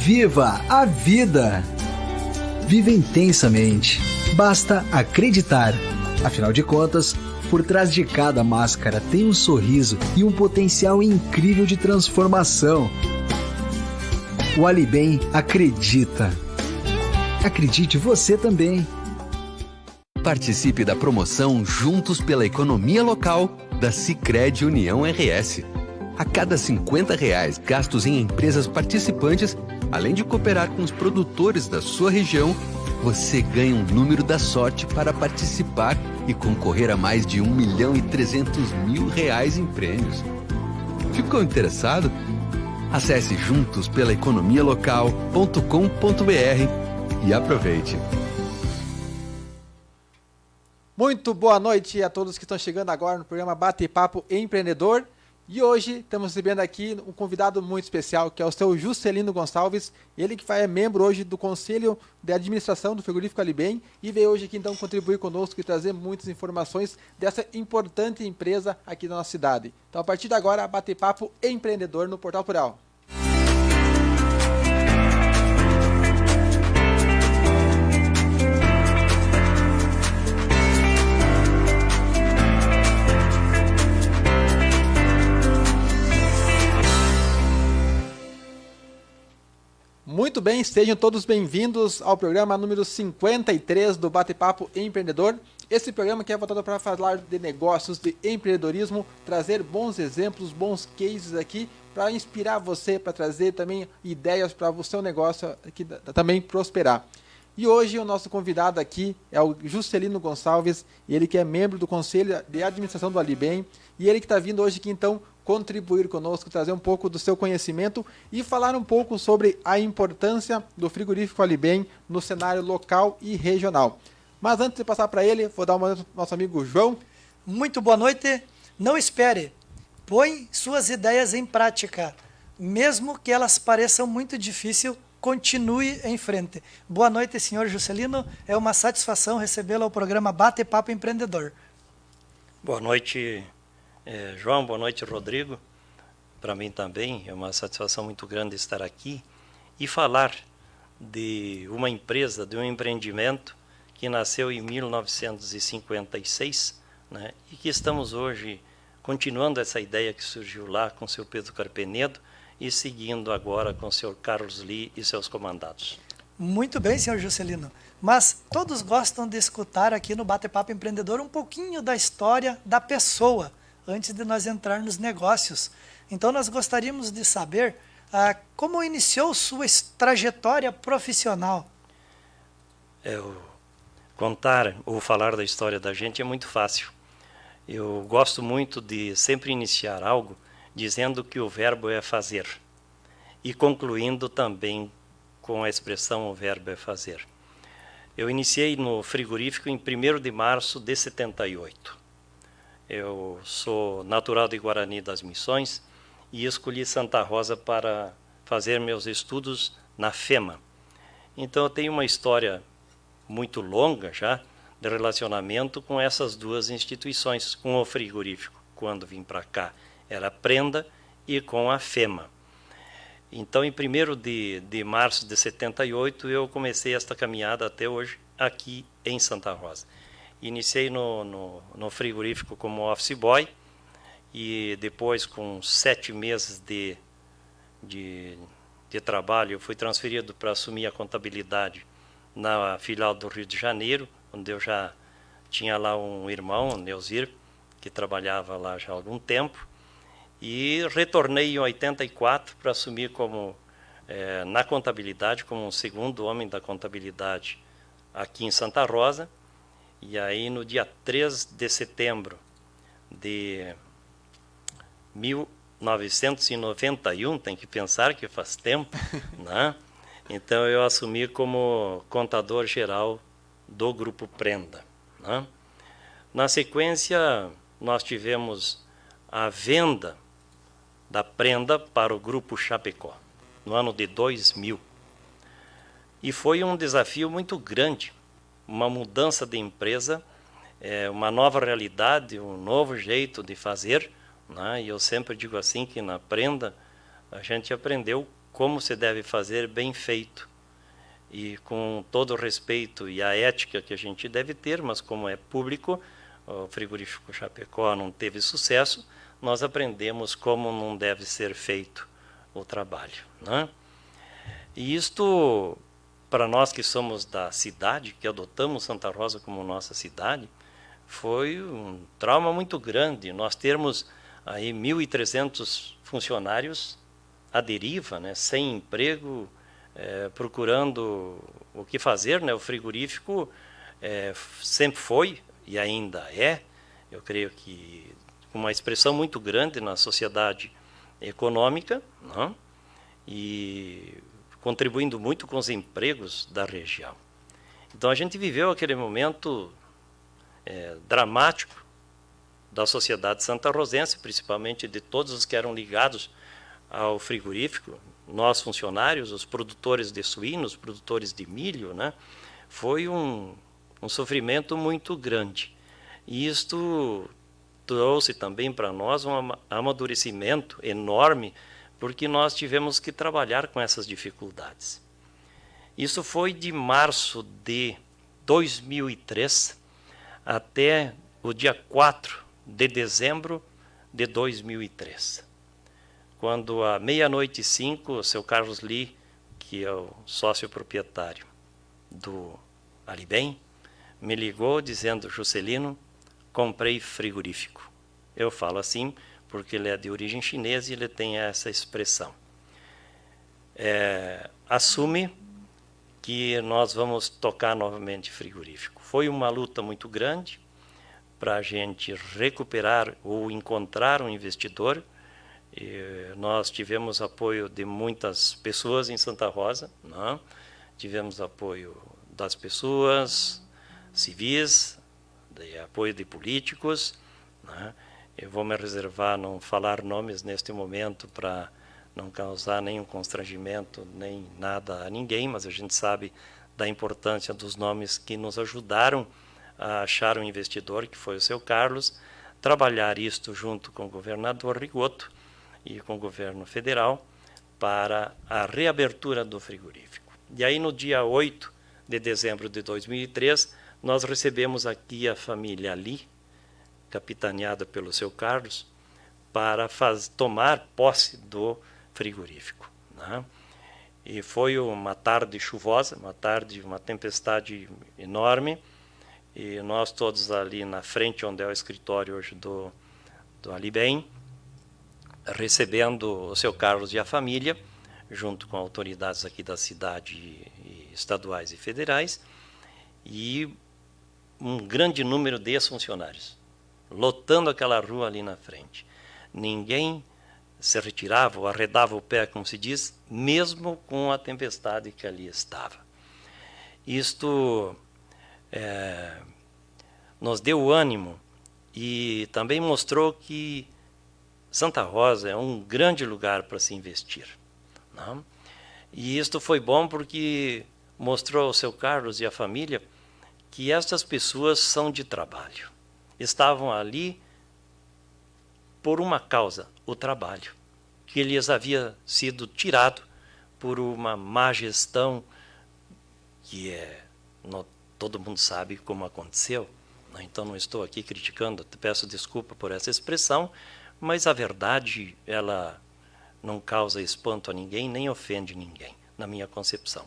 Viva a vida! Viva intensamente. Basta acreditar. Afinal de contas, por trás de cada máscara tem um sorriso e um potencial incrível de transformação. O Alibem acredita. Acredite você também. Participe da promoção Juntos pela Economia Local da Sicredi União RS. A cada R$50 gastos em empresas participantes, além de cooperar com os produtores da sua região, você ganha um número da sorte para participar e concorrer a mais de R$1.300.000 em prêmios. Ficou interessado? Acesse juntospelaeconomialocal.com.br e aproveite. Muito boa noite a todos que estão chegando agora no programa Bate-Papo Empreendedor. E hoje estamos recebendo aqui um convidado muito especial, que é o seu Juscelino Gonçalves, ele que é membro hoje do Conselho de Administração do Frigorífico Alibem e veio hoje aqui então contribuir conosco e trazer muitas informações dessa importante empresa aqui da nossa cidade. Então a partir de agora, Bate-Papo Empreendedor no Portal Plural. Muito bem, sejam todos bem-vindos ao programa número 53 do Bate-Papo Empreendedor. Esse programa que é voltado para falar de negócios, de empreendedorismo, trazer bons exemplos, bons cases aqui para inspirar você, para trazer também ideias para o seu negócio aqui também prosperar. E hoje o nosso convidado aqui é o Juscelino Gonçalves, ele que é membro do Conselho de Administração do Alibem e ele que está vindo hoje aqui então contribuir conosco, trazer um pouco do seu conhecimento e falar um pouco sobre a importância do frigorífico Alibem no cenário local e regional. Mas antes de passar para ele, vou dar uma para o nosso amigo João. Muito boa noite. Não espere. Põe suas ideias em prática. Mesmo que elas pareçam muito difíceis, continue em frente. Boa noite, senhor Juscelino. É uma satisfação recebê-lo ao programa Bate-Papo Empreendedor. Boa noite, João. Boa noite, Rodrigo. Para mim também é uma satisfação muito grande estar aqui e falar de uma empresa, de um empreendimento que nasceu em 1956, né, e que estamos hoje continuando essa ideia que surgiu lá com o seu Pedro Carpenedo e seguindo agora com o senhor Carlos Lee e seus comandados. Muito bem, senhor Juscelino. Mas todos gostam de escutar aqui no Bate-Papo Empreendedor um pouquinho da história da pessoa, antes de nós entrar nos negócios. Então nós gostaríamos de saber como iniciou sua trajetória profissional. Contar ou falar da história da gente é muito fácil. Eu gosto muito de sempre iniciar algo dizendo que o verbo é fazer e concluindo também com a expressão o verbo é fazer. Eu iniciei no frigorífico em 1º de março de 78. Eu sou natural de Guarani das Missões e escolhi Santa Rosa para fazer meus estudos na FEMA. Então eu tenho uma história muito longa já de relacionamento com essas duas instituições, com o frigorífico, quando vim para cá, era Prenda, e com a FEMA. Então, em 1º de março de 78, eu comecei esta caminhada até hoje, aqui em Santa Rosa. Iniciei no frigorífico como office boy, e depois, com 7 meses de trabalho, eu fui transferido para assumir a contabilidade na filial do Rio de Janeiro, onde eu já tinha lá um irmão, Neuzir, que trabalhava lá já há algum tempo, e retornei em 84 para assumir na contabilidade, como um segundo homem da contabilidade aqui em Santa Rosa, e aí no dia 3 de setembro de 1991, tem que pensar que faz tempo, né? Então eu assumi como contador geral do Grupo Prenda, né? Na sequência, nós tivemos a venda da Prenda para o Grupo Chapecó, no ano de 2000. E foi um desafio muito grande, uma mudança de empresa, uma nova realidade, um novo jeito de fazer, né? E eu sempre digo assim que na Prenda a gente aprendeu como se deve fazer bem feito e com todo o respeito e a ética que a gente deve ter, mas como é público, o frigorífico Chapecó não teve sucesso, nós aprendemos como não deve ser feito o trabalho, né? E isto, para nós que somos da cidade, que adotamos Santa Rosa como nossa cidade, foi um trauma muito grande. Nós termos aí 1.300 funcionários à deriva, né, sem emprego, procurando o que fazer, né? O frigorífico sempre foi e ainda é, eu creio que com uma expressão muito grande na sociedade econômica, né? E contribuindo muito com os empregos da região. Então a gente viveu aquele momento dramático da sociedade santarrosense, principalmente de todos os que eram ligados ao frigorífico, nós funcionários, os produtores de suínos, produtores de milho, né? Foi um sofrimento muito grande. E isto trouxe também para nós um amadurecimento enorme, porque nós tivemos que trabalhar com essas dificuldades. Isso foi de março de 2003 até o dia 4 de dezembro de 2003. Quando, à 00:05, o seu Carlos Lee, que é o sócio proprietário do Alibem, me ligou dizendo: Juscelino, comprei frigorífico. Eu falo assim porque ele é de origem chinesa e ele tem essa expressão. Assume que nós vamos tocar novamente frigorífico. Foi uma luta muito grande para a gente recuperar ou encontrar um investidor. E nós tivemos apoio de muitas pessoas em Santa Rosa, né? Tivemos apoio das pessoas civis, apoio de políticos, né? Eu vou me reservar não falar nomes neste momento para não causar nenhum constrangimento nem nada a ninguém, mas a gente sabe da importância dos nomes que nos ajudaram a achar um investidor, que foi o seu Carlos, trabalhar isto junto com o governador Rigoto e com o governo federal para a reabertura do frigorífico. E aí, no dia 8 de dezembro de 2003, nós recebemos aqui a família Lee, capitaneada pelo seu Carlos, para tomar posse do frigorífico, né? E foi uma tarde chuvosa, uma tempestade enorme, e nós todos ali na frente, onde é o escritório hoje do Alibem, recebendo o seu Carlos e a família, junto com autoridades aqui da cidade, estaduais e federais, e um grande número de ex-funcionários, lotando aquela rua ali na frente. Ninguém se retirava ou arredava o pé, como se diz, mesmo com a tempestade que ali estava. Isto nos deu ânimo e também mostrou que Santa Rosa é um grande lugar para se investir, não? E isto foi bom porque mostrou ao seu Carlos e à família que estas pessoas são de trabalho. Estavam ali por uma causa, o trabalho, que lhes havia sido tirado por uma má gestão, que todo mundo sabe como aconteceu. Então não estou aqui criticando, peço desculpa por essa expressão, mas a verdade, ela não causa espanto a ninguém, nem ofende ninguém, na minha concepção.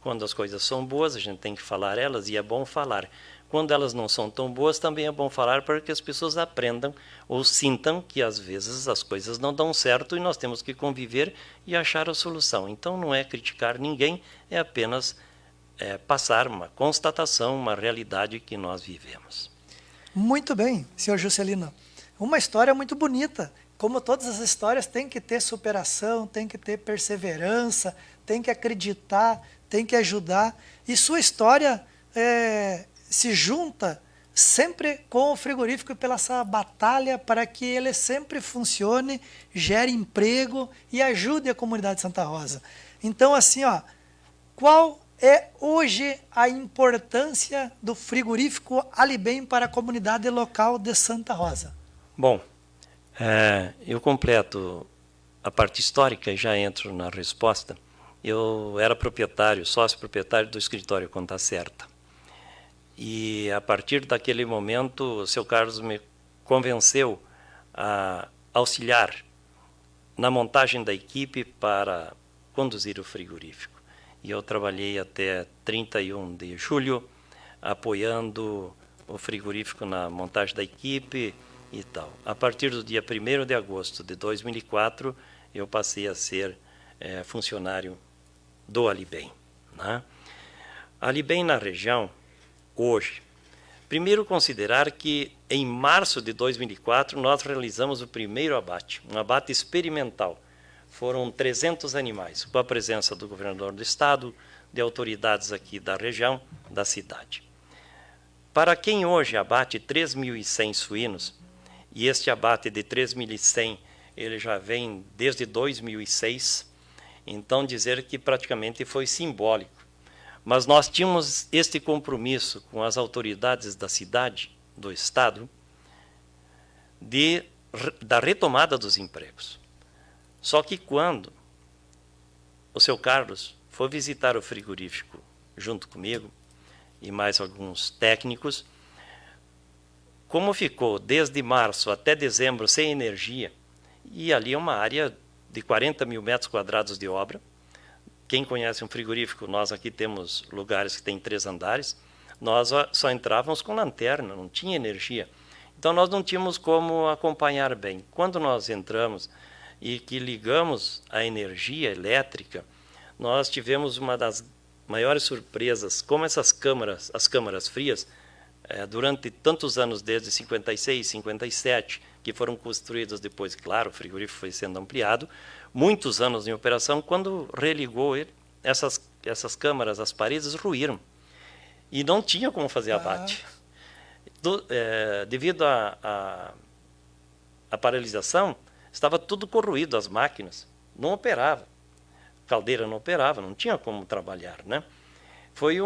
Quando as coisas são boas, a gente tem que falar elas, e é bom falar. Quando elas não são tão boas, também é bom falar para que as pessoas aprendam ou sintam que às vezes as coisas não dão certo e nós temos que conviver e achar a solução. Então não é criticar ninguém, é apenas passar uma constatação, uma realidade que nós vivemos. Muito bem, senhor Juscelino. Uma história muito bonita. Como todas as histórias, tem que ter superação, tem que ter perseverança, tem que acreditar, tem que ajudar. E sua história se junta sempre com o frigorífico pela essa batalha para que ele sempre funcione, gere emprego e ajude a comunidade de Santa Rosa. Então, assim, qual é hoje a importância do frigorífico Alibem para a comunidade local de Santa Rosa? Bom, eu completo a parte histórica, e já entro na resposta. Eu era proprietário, sócio proprietário do escritório Conta Certa. E a partir daquele momento, o seu Carlos me convenceu a auxiliar na montagem da equipe para conduzir o frigorífico. E eu trabalhei até 31 de julho, apoiando o frigorífico na montagem da equipe e tal. A partir do dia 1º de agosto de 2004, eu passei a ser funcionário do Alibem, né? Alibem na região, hoje, primeiro considerar que em março de 2004 nós realizamos o primeiro abate, um abate experimental. Foram 300 animais, com a presença do governador do estado, de autoridades aqui da região, da cidade. Para quem hoje abate 3.100 suínos, e este abate de 3.100 ele já vem desde 2006, então dizer que praticamente foi simbólico. Mas nós tínhamos este compromisso com as autoridades da cidade, do estado, da retomada dos empregos. Só que quando o seu Carlos foi visitar o frigorífico junto comigo e mais alguns técnicos, como ficou desde março até dezembro sem energia, e ali é uma área de 40 mil metros quadrados de obra. Quem conhece um frigorífico, nós aqui temos lugares que tem 3 andares, nós só entrávamos com lanterna, não tinha energia. Então nós não tínhamos como acompanhar bem. Quando nós entramos e que ligamos a energia elétrica, nós tivemos uma das maiores surpresas, como essas câmaras, as câmaras frias, durante tantos anos, desde 56, 57, que foram construídas depois, claro, o frigorífico foi sendo ampliado, muitos anos em operação, quando religou ele, essas câmaras, as paredes ruíram. E não tinha como fazer abate. Devido à paralisação, estava tudo corroído, as máquinas. Não operava. Caldeira não operava, não tinha como trabalhar, né? Foi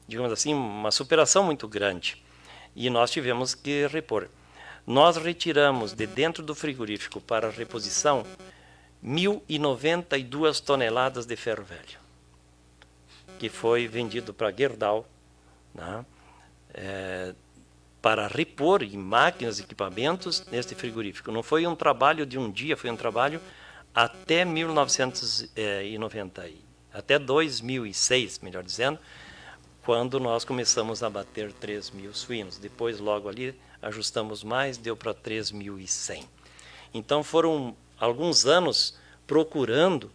digamos assim, uma superação muito grande. E nós tivemos que repor. Nós retiramos de dentro do frigorífico para reposição 1.092 toneladas de ferro velho, que foi vendido para a Gerdau, né, para repor em máquinas e equipamentos neste frigorífico. Não foi um trabalho de um dia, foi um trabalho até 1990, até 2006, melhor dizendo, quando nós começamos a bater 3.000 suínos. Depois, logo ali, ajustamos mais, deu para 3.100. Então, foram alguns anos procurando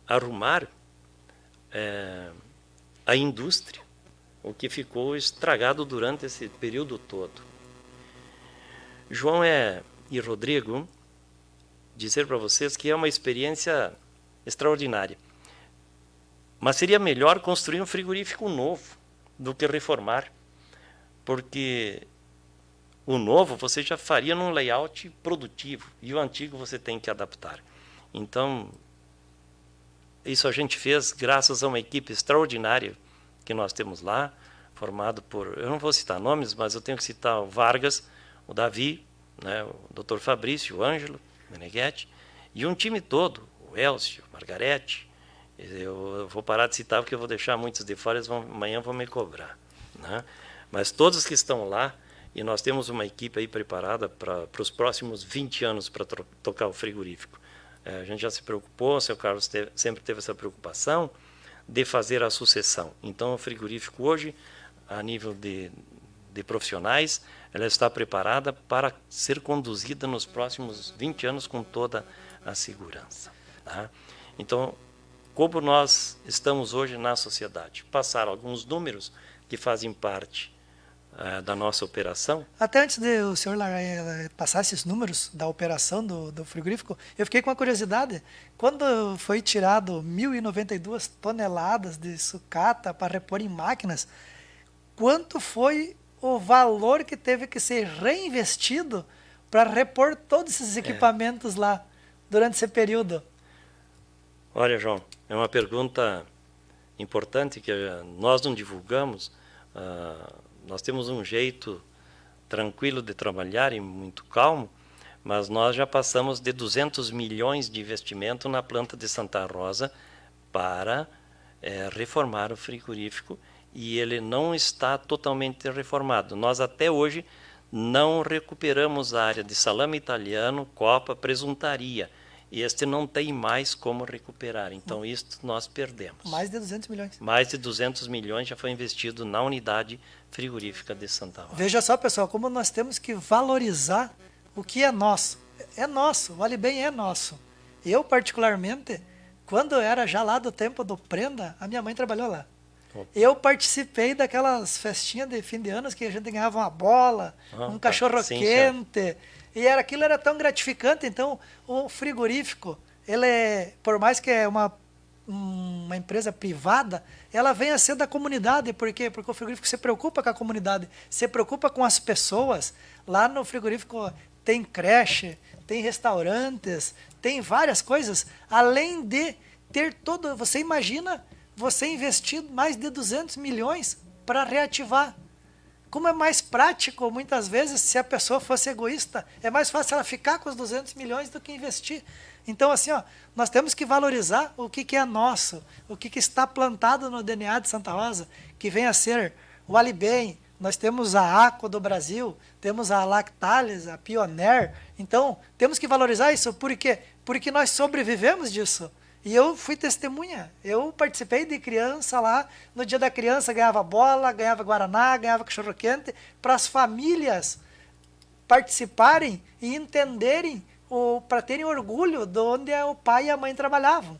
arrumar a indústria, o que ficou estragado durante esse período todo. João e Rodrigo, dizer para vocês que é uma experiência extraordinária. Mas seria melhor construir um frigorífico novo do que reformar, porque o novo você já faria num layout produtivo e o antigo você tem que adaptar. Então, isso a gente fez graças a uma equipe extraordinária que nós temos lá, formado por, eu não vou citar nomes, mas eu tenho que citar o Vargas, o Davi, né, o Dr. Fabrício, o Ângelo, o Meneghetti, e um time todo, o Elcio, Margarete. Eu vou parar de citar porque eu vou deixar muitos de fora, eles amanhã vão me cobrar, né? Mas todos que estão lá, e nós temos uma equipe aí preparada para os próximos 20 anos para tocar o frigorífico. A gente já se preocupou, o seu Carlos sempre teve essa preocupação de fazer a sucessão. Então, o frigorífico hoje, a nível de profissionais, ela está preparada para ser conduzida nos próximos 20 anos com toda a segurança, tá? Então, como nós estamos hoje na sociedade? Passar alguns números que fazem parte da nossa operação. Até antes de o senhor passar esses números da operação do frigorífico, eu fiquei com uma curiosidade. Quando foi tirado 1.092 toneladas de sucata para repor em máquinas, quanto foi o valor que teve que ser reinvestido para repor todos esses equipamentos lá durante esse período? Olha, João, é uma pergunta importante que nós não divulgamos. Nós temos um jeito tranquilo de trabalhar e muito calmo, mas nós já passamos de 200 milhões de investimento na planta de Santa Rosa para reformar o frigorífico, e ele não está totalmente reformado. Nós até hoje não recuperamos a área de salame italiano, copa, presuntaria. Este não tem mais como recuperar, então isto nós perdemos. Mais de 200 milhões. Mais de 200 milhões já foi investido na unidade frigorífica de Santa Rosa. Veja só, pessoal, como nós temos que valorizar o que é nosso. É nosso, o Alibem é nosso. Eu, particularmente, quando eu era já lá do tempo do Prenda, a minha mãe trabalhou lá. Eu participei daquelas festinhas de fim de ano que a gente ganhava uma bola, um cachorro quente, e aquilo era tão gratificante. Então, o frigorífico, por mais que é uma empresa privada, ela vem a ser da comunidade. Por quê? Porque o frigorífico se preocupa com a comunidade, se preocupa com as pessoas. Lá no frigorífico tem creche, tem restaurantes, tem várias coisas, além de ter todo... Você imagina você investir mais de 200 milhões para reativar. Como é mais prático, muitas vezes, se a pessoa fosse egoísta, é mais fácil ela ficar com os 200 milhões do que investir. Então, assim, nós temos que valorizar o que é nosso, o que está plantado no DNA de Santa Rosa, que vem a ser o Alibem. Nós temos a ACO do Brasil, temos a Lactalis, a Pioneer. Então, temos que valorizar isso. Por quê? Porque nós sobrevivemos disso. E eu fui testemunha. Eu participei de criança lá, no Dia da Criança ganhava bola, ganhava guaraná, ganhava cachorro-quente, para as famílias participarem e entenderem, para terem orgulho de onde o pai e a mãe trabalhavam.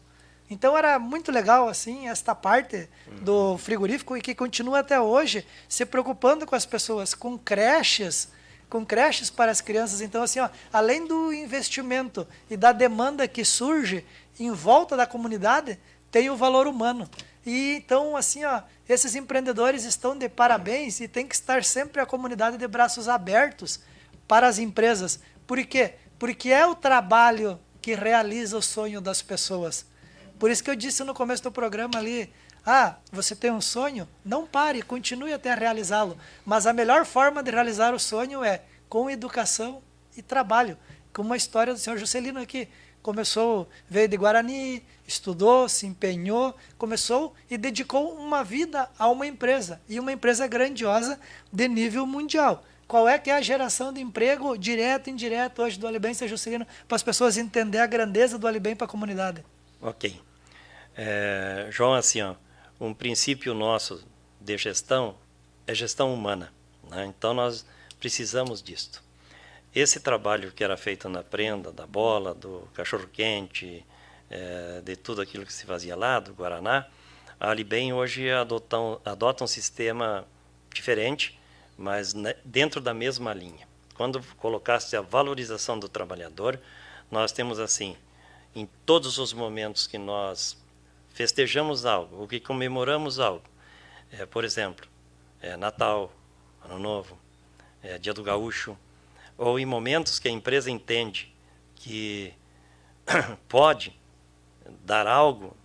Então era muito legal assim esta parte do frigorífico, e que continua até hoje se preocupando com as pessoas, com creches para as crianças. Então, assim, além do investimento e da demanda que surge em volta da comunidade, tem o valor humano. E então, assim, esses empreendedores estão de parabéns, e tem que estar sempre a comunidade de braços abertos para as empresas. Por quê? Porque é o trabalho que realiza o sonho das pessoas. Por isso que eu disse no começo do programa ali, você tem um sonho? Não pare, continue até realizá-lo. Mas a melhor forma de realizar o sonho é com educação e trabalho. Como a história do senhor Juscelino aqui. Veio de Guarani, estudou, se empenhou, começou e dedicou uma vida a uma empresa. E uma empresa grandiosa de nível mundial. Qual é que é a geração de emprego direto e indireto hoje do Alibem São Juscelino, para as pessoas entenderem a grandeza do Alibem para a comunidade? Ok. João, assim, um princípio nosso de gestão é gestão humana, né? Então nós precisamos disto. Esse trabalho que era feito na Prenda, da bola, do cachorro-quente, de tudo aquilo que se fazia lá, do Guaraná, a Alibem hoje adota um sistema diferente, mas dentro da mesma linha. Quando colocaste a valorização do trabalhador, nós temos assim, em todos os momentos que nós festejamos algo, ou que comemoramos algo, por exemplo, Natal, Ano Novo, Dia do Gaúcho, ou em momentos que a empresa entende que pode dar algo,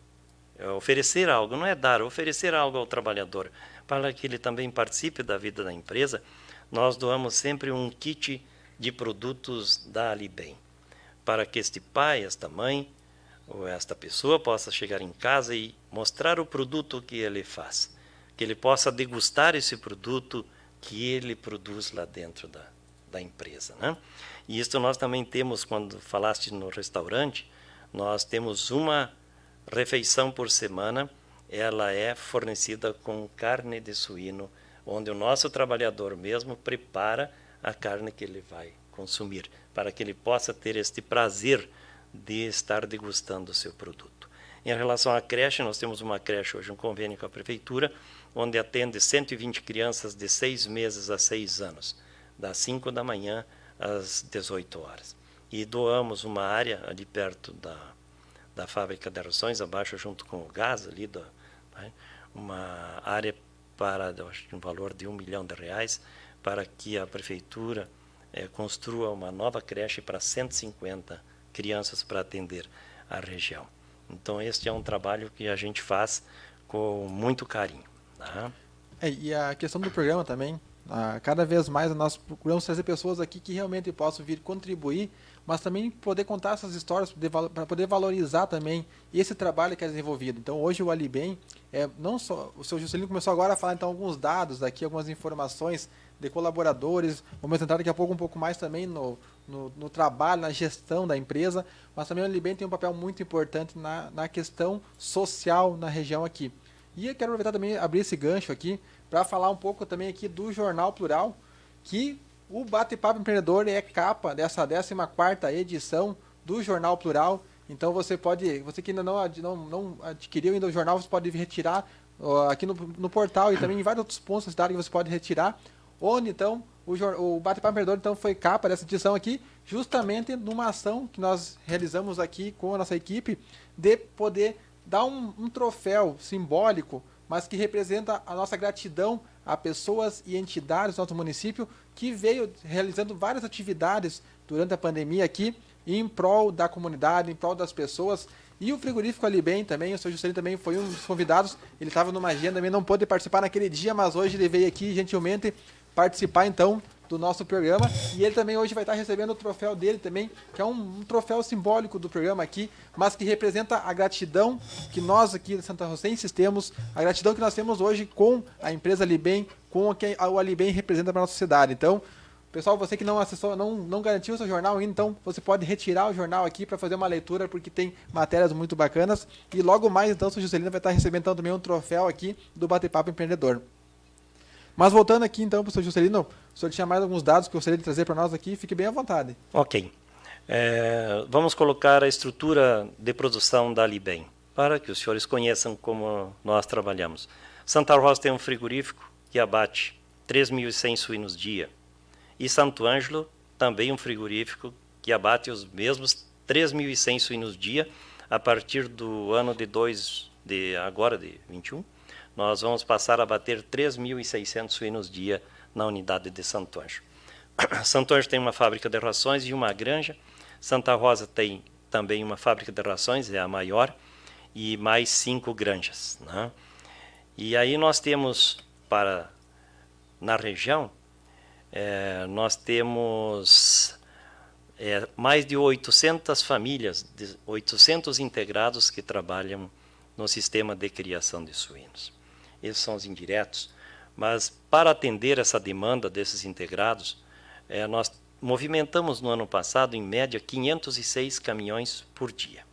oferecer algo, não é dar, oferecer algo ao trabalhador, para que ele também participe da vida da empresa, nós doamos sempre um kit de produtos da Alibem, para que este pai, esta mãe, ou esta pessoa possa chegar em casa e mostrar o produto que ele faz, que ele possa degustar esse produto que ele produz lá dentro da empresa, né? E isso nós também temos, quando falaste no restaurante, nós temos uma refeição por semana, ela é fornecida com carne de suíno, onde o nosso trabalhador mesmo prepara a carne que ele vai consumir, para que ele possa ter este prazer de estar degustando o seu produto. Em relação à creche, nós temos uma creche hoje, um convênio com a prefeitura, onde atende 120 crianças de 6 meses a 6 anos, das 5 da manhã às 18 horas. E doamos uma área ali perto da fábrica de arroções, abaixo, junto com o gás ali, uma área para, acho que um valor de R$1 milhão, para que a prefeitura construa uma nova creche para 150 crianças para atender a região. Então, este é um trabalho que a gente faz com muito carinho. Tá? E a questão do programa também, cada vez mais nós procuramos trazer pessoas aqui que realmente possam vir contribuir mas também poder contar essas histórias para poder valorizar também esse trabalho que é desenvolvido. Então hoje o Alibem, não só, o seu Juscelino começou agora a falar então alguns dados aqui, algumas informações de colaboradores, vamos entrar daqui a pouco um pouco mais também no trabalho, na gestão da empresa, mas também o Alibem tem um papel muito importante na questão social na região aqui. E eu quero aproveitar também, abrir esse gancho aqui, para falar um pouco também aqui do Jornal Plural, que o Bate-Papo Empreendedor é capa dessa 14ª edição do Jornal Plural. Então você que ainda não adquiriu ainda o jornal, você pode retirar aqui no portal e também em vários outros pontos da cidade que você pode retirar. Onde então o Bate-Papo Empreendedor então foi capa dessa edição aqui, justamente numa ação que nós realizamos aqui com a nossa equipe, de poder dar um troféu simbólico, mas que representa a nossa gratidão a pessoas e entidades do nosso município que veio realizando várias atividades durante a pandemia aqui em prol da comunidade, em prol das pessoas. E o frigorífico Alibem também, o seu Juscelino também foi um dos convidados, ele estava numa agenda, também não pôde participar naquele dia, mas hoje ele veio aqui gentilmente participar então do nosso programa, e ele também hoje vai estar recebendo o troféu dele também, que é um troféu simbólico do programa aqui, mas que representa a gratidão que nós aqui de Santa Rosenses temos, a gratidão que nós temos hoje com a empresa Alibem, com o que o Alibem representa para a nossa sociedade. Então, pessoal, você que não acessou, não garantiu o seu jornal ainda, então você pode retirar o jornal aqui para fazer uma leitura, porque tem matérias muito bacanas, e logo mais então o seu Juscelino vai estar recebendo então, também um troféu aqui do Bate-Papo Empreendedor. Mas voltando aqui então para o seu Juscelino, o senhor tinha mais alguns dados que eu gostaria de trazer para nós aqui, fique bem à vontade. Ok. Vamos colocar a estrutura de produção da Alibem, para que os senhores conheçam como nós trabalhamos. Santa Rosa tem um frigorífico que abate 3.100 suínos dia, e Santo Ângelo também um frigorífico que abate os mesmos 3.100 suínos dia. A partir do ano de 21, nós vamos passar a bater 3.600 suínos dia na unidade de Santo Ângelo. Santo Ângelo tem uma fábrica de rações e uma granja. Santa Rosa tem também uma fábrica de rações, é a maior, e mais 5 granjas, né? E aí nós temos, na região, nós temos mais de 800 famílias, 800 integrados que trabalham no sistema de criação de suínos. Esses são os indiretos, mas para atender essa demanda desses integrados, nós movimentamos no ano passado, em média, 506 caminhões por dia,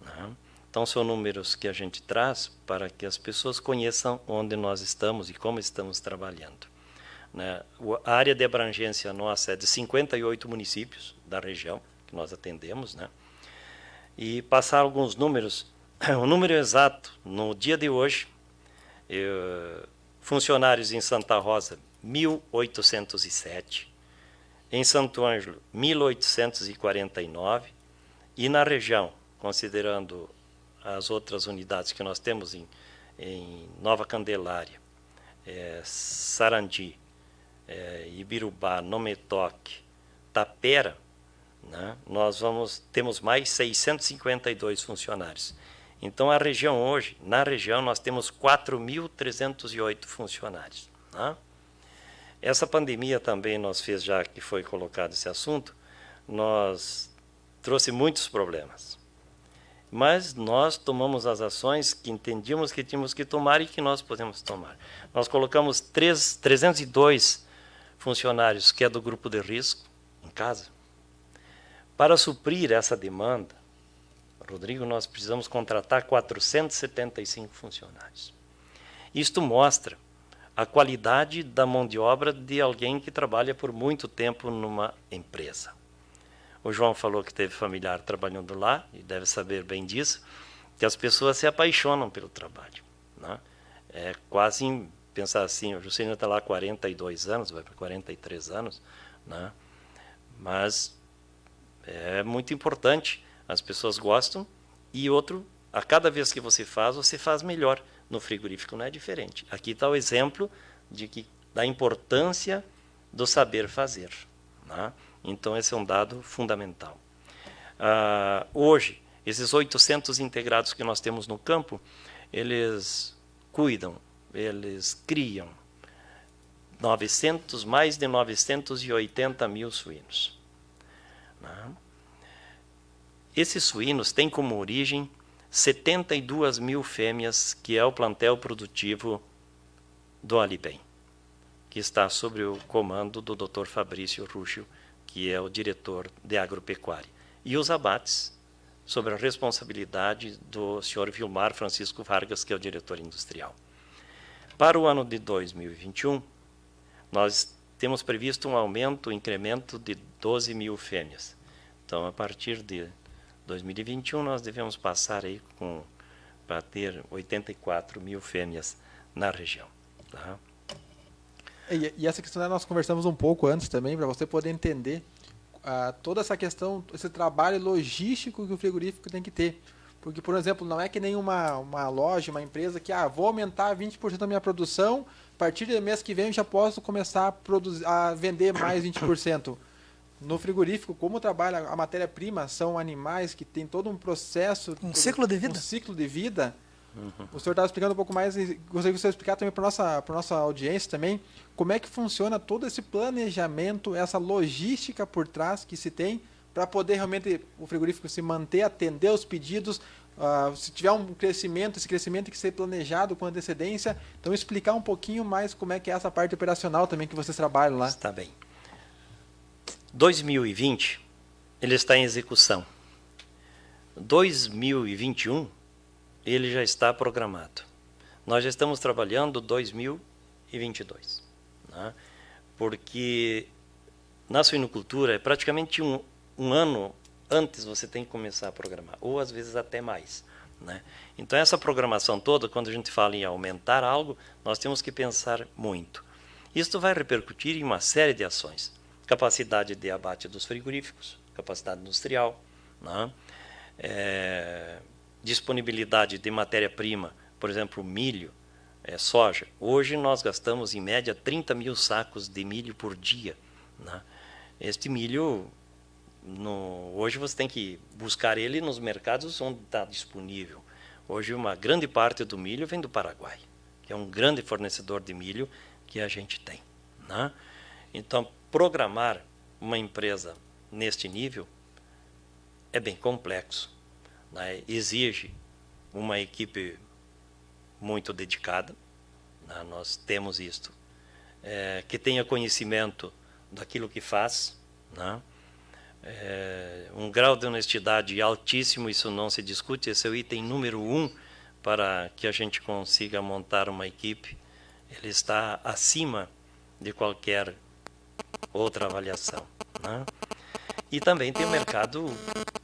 né? Então, são números que a gente traz para que as pessoas conheçam onde nós estamos e como estamos trabalhando, né? A área de abrangência nossa é de 58 municípios da região que nós atendemos, né? E passar alguns números. O número exato, no dia de hoje, funcionários em Santa Rosa, 1.807, em Santo Ângelo, 1.849, e na região, considerando as outras unidades que nós temos em Nova Candelária, Sarandi, Ibirubá, Nometoque, Tapera, né, temos mais 652 funcionários. Então, a região hoje, na região, nós temos 4.308 funcionários, né? Essa pandemia também nos fez, já que foi colocado esse assunto, nós trouxe muitos problemas. Mas nós tomamos as ações que entendíamos que tínhamos que tomar e que nós podemos tomar. Nós colocamos 302 funcionários, que é do grupo de risco, em casa. Para suprir essa demanda, Rodrigo, nós precisamos contratar 475 funcionários. Isto mostra a qualidade da mão de obra de alguém que trabalha por muito tempo numa empresa. O João falou que teve familiar trabalhando lá, e deve saber bem disso, que as pessoas se apaixonam pelo trabalho, né? É quase, pensar assim, o Juscelino está lá há 42 anos, vai para 43 anos, né? Mas é muito importante, as pessoas gostam, e a cada vez que você faz melhor. No frigorífico não é diferente. Aqui está o exemplo da importância do saber fazer, né? Então, esse é um dado fundamental. Hoje, esses 800 integrados que nós temos no campo, eles cuidam, eles criam mais de 980 mil suínos, né? Esses suínos têm como origem 72 mil fêmeas, que é o plantel produtivo do Alibem, que está sob o comando do Dr. Fabrício Rúgio, que é o diretor de agropecuária. E os abates, sob a responsabilidade do Sr. Vilmar Francisco Vargas, que é o diretor industrial. Para o ano de 2021, nós temos previsto um aumento, um incremento de 12 mil fêmeas. Então, a partir de 2021, nós devemos passar aí para ter 84 mil fêmeas na região. Tá? E essa questão nós conversamos um pouco antes também, para você poder entender toda essa questão, esse trabalho logístico que o frigorífico tem que ter. Porque, por exemplo, não é que nem uma loja, uma empresa que vou aumentar 20% da minha produção, a partir do mês que vem eu já posso começar a vender mais 20%. No frigorífico, como trabalha a matéria-prima, são animais que tem todo um processo... Ciclo de vida. Um ciclo de vida. O senhor estava explicando um pouco mais, e gostaria que você explicar também para a nossa audiência também, como é que funciona todo esse planejamento, essa logística por trás que se tem, para poder realmente o frigorífico se manter, atender os pedidos, se tiver um crescimento, esse crescimento tem que ser planejado com antecedência. Então, explicar um pouquinho mais como é que é essa parte operacional também que vocês trabalham lá. Está bem. 2020, ele está em execução. 2021, ele já está programado. Nós já estamos trabalhando 2022, né? Porque na suinocultura é praticamente um ano antes você tem que começar a programar, ou às vezes até mais, né? Então essa programação toda, quando a gente fala em aumentar algo, nós temos que pensar muito. Isso vai repercutir em uma série de ações. Capacidade de abate dos frigoríficos, capacidade industrial, né? Disponibilidade de matéria-prima, por exemplo, milho, soja. Hoje nós gastamos em média 30 mil sacos de milho por dia, né? Este milho, hoje você tem que buscar ele nos mercados onde está disponível. Hoje uma grande parte do milho vem do Paraguai, que é um grande fornecedor de milho que a gente tem, né? Então, programar uma empresa neste nível é bem complexo, né? Exige uma equipe muito dedicada, né? Nós temos isto, que tenha conhecimento daquilo que faz, né? Um grau de honestidade altíssimo, isso não se discute, esse é o item número 1 para que a gente consiga montar uma equipe. Ele está acima de qualquer outra avaliação, né? E também tem o mercado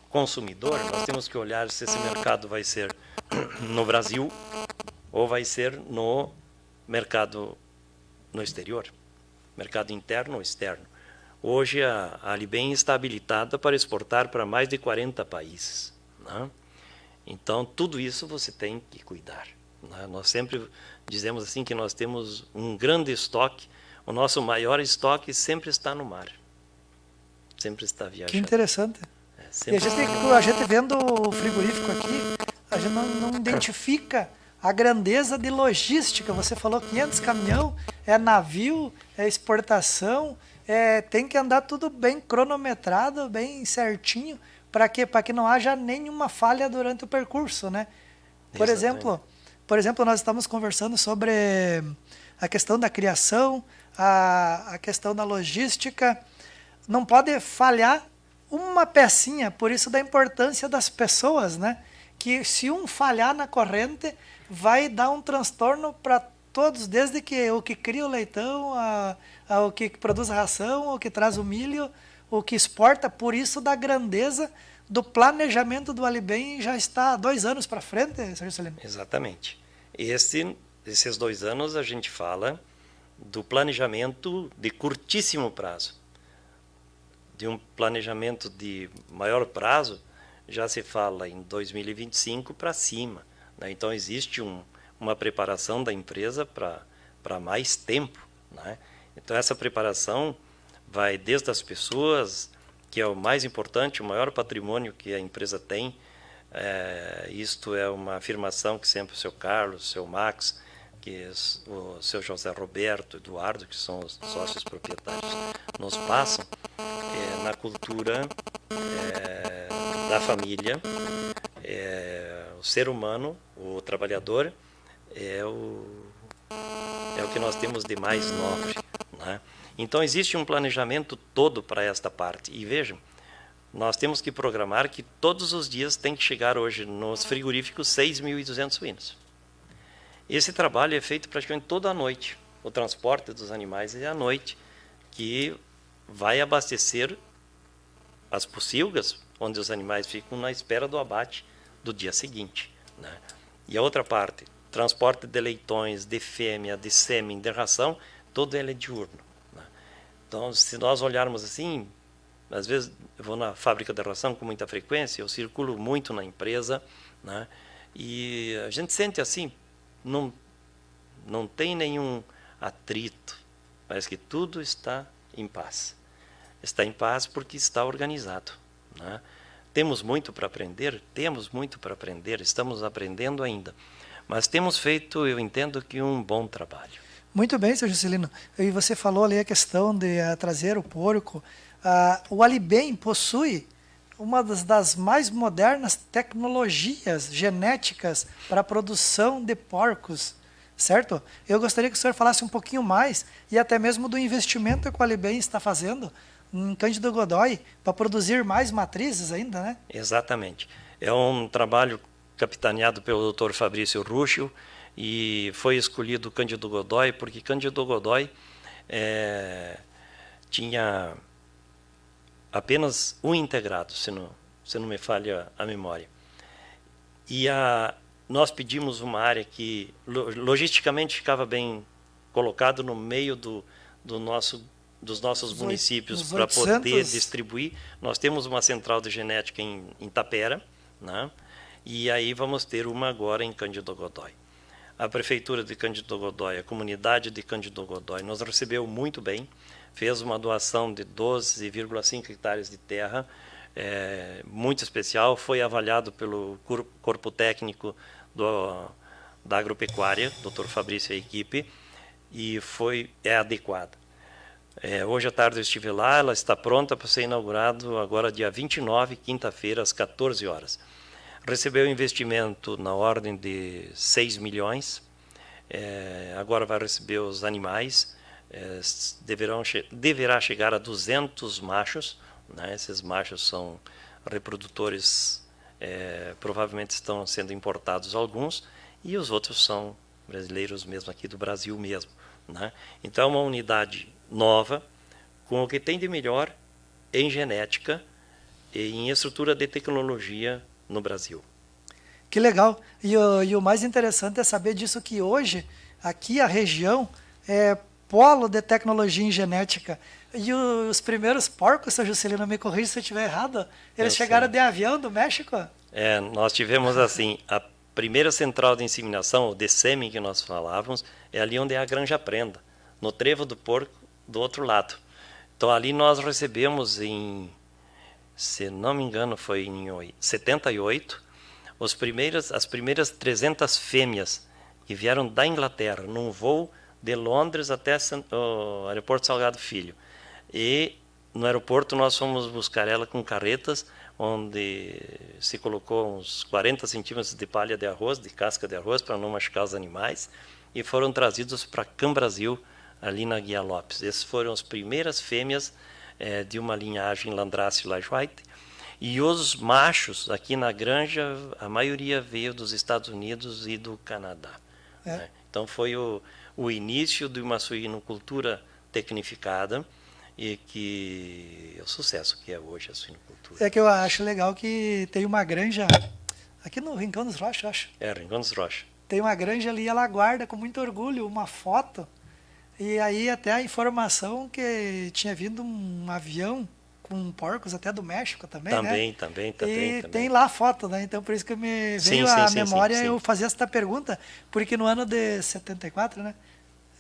consumidor. Nós temos que olhar se esse mercado vai ser no Brasil ou vai ser no mercado no exterior, mercado interno ou externo. Hoje a Alibem está habilitada para exportar para mais de 40 países, né? Então tudo isso você tem que cuidar, né? Nós sempre dizemos assim que nós temos um grande estoque. O nosso maior estoque sempre está no mar, sempre está viajando. Que interessante. E a gente vendo o frigorífico aqui, a gente não identifica a grandeza de logística. Você falou 500 caminhão, é navio, é exportação, tem que andar tudo bem cronometrado, bem certinho, para que não haja nenhuma falha durante o percurso, né? Por exemplo, nós estamos conversando sobre a questão da criação, a questão da logística. Não pode falhar uma pecinha, por isso da importância das pessoas, né? Que se um falhar na corrente, vai dar um transtorno para todos, desde que o que cria o leitão, o que produz a ração, o que traz o milho, o que exporta. Por isso da grandeza do planejamento do Alibem já está 2 anos para frente, Sr. Juscelino. Exatamente. Esses 2 anos a gente fala do planejamento de curtíssimo prazo. De um planejamento de maior prazo, já se fala em 2025 para cima, né? Então existe uma preparação da empresa para mais tempo, né? Então essa preparação vai desde as pessoas, que é o mais importante, o maior patrimônio que a empresa tem. Isto é uma afirmação que sempre o seu Carlos, o seu Max, que o seu José Roberto, Eduardo, que são os sócios proprietários, nos passam na cultura da família, o ser humano, o trabalhador, é o que nós temos de mais nobre, né? Então existe um planejamento todo para esta parte. E vejam, nós temos que programar que todos os dias tem que chegar hoje nos frigoríficos 6.200 suínos. Esse trabalho é feito praticamente toda a noite. O transporte dos animais é à noite, que vai abastecer as pocilgas, onde os animais ficam na espera do abate do dia seguinte, né? E a outra parte, transporte de leitões, de fêmea, de sêmen, de ração, todo ele é diurno, né? Então, se nós olharmos assim, às vezes eu vou na fábrica de ração com muita frequência, eu circulo muito na empresa, né? E a gente sente assim, não tem nenhum atrito, parece que tudo está em paz. Está em paz porque está organizado, né? Temos muito para aprender, estamos aprendendo ainda, mas temos feito, eu entendo que um bom trabalho. Muito bem, seu Juscelino. E você falou ali a questão de trazer o porco. O Alibem possui uma das mais modernas tecnologias genéticas para a produção de porcos, certo? Eu gostaria que o senhor falasse um pouquinho mais e até mesmo do investimento que o Alibem está fazendo em Cândido Godói para produzir mais matrizes ainda, né? Exatamente. É um trabalho capitaneado pelo Dr. Fabrício Ruschel e foi escolhido Cândido Godói porque Cândido Godói tinha apenas um integrado, se não me falha a memória. E nós pedimos uma área que logisticamente ficava bem colocado no meio dos nossos municípios para poder distribuir. Nós temos uma central de genética em Tapera, né? E aí vamos ter uma agora em Cândido Godói. A Prefeitura de Cândido Godói, a comunidade de Cândido Godói nos recebeu muito bem, fez uma doação de 12,5 hectares de terra, muito especial, foi avaliado pelo corpo técnico da agropecuária, Dr. Fabrício e a equipe, e é adequada. Hoje à tarde eu estive lá, ela está pronta para ser inaugurado agora dia 29, quinta-feira, às 14 horas. Recebeu investimento na ordem de 6 milhões, agora vai receber os animais, deverá chegar a 200 machos, né? Esses machos são reprodutores, provavelmente estão sendo importados alguns, e os outros são brasileiros mesmo, aqui do Brasil mesmo, né? Então é uma unidade nova, com o que tem de melhor em genética e em estrutura de tecnologia no Brasil. Que legal. E o mais interessante é saber disso, que hoje, aqui a região é polo de tecnologia em genética. E os primeiros porcos, seu Juscelino, me corrija se eu estiver errado, eles chegaram de avião do México? Nós tivemos assim, a primeira central de inseminação, o de sêmen que nós falávamos, é ali onde é a Granja Prenda, no trevo do porco do outro lado. Então ali nós recebemos se não me engano, foi em 78, as primeiras 300 fêmeas que vieram da Inglaterra, num voo de Londres até o aeroporto Salgado Filho. E no aeroporto nós fomos buscar ela com carretas, onde se colocou uns 40 centímetros de palha de arroz, de casca de arroz, para não machucar os animais, e foram trazidos para Cambrasil, ali na Guia Lopes. Essas foram as primeiras fêmeas de uma linhagem Landrace-Lajoite. E os machos aqui na granja, a maioria veio dos Estados Unidos e do Canadá. Né? Então foi o início de uma suinocultura tecnificada e que é o sucesso que é hoje a suinocultura. É que eu acho legal que tem uma granja aqui no Rincão dos Rocha, acho. Rincão dos Rocha. Tem uma granja ali, ela guarda com muito orgulho uma foto. E aí até a informação que tinha vindo um avião com porcos até do México também, né? Também. Tem lá a foto, né? Então por isso que me veio à memória eu fazer essa pergunta, porque no ano de 74, né?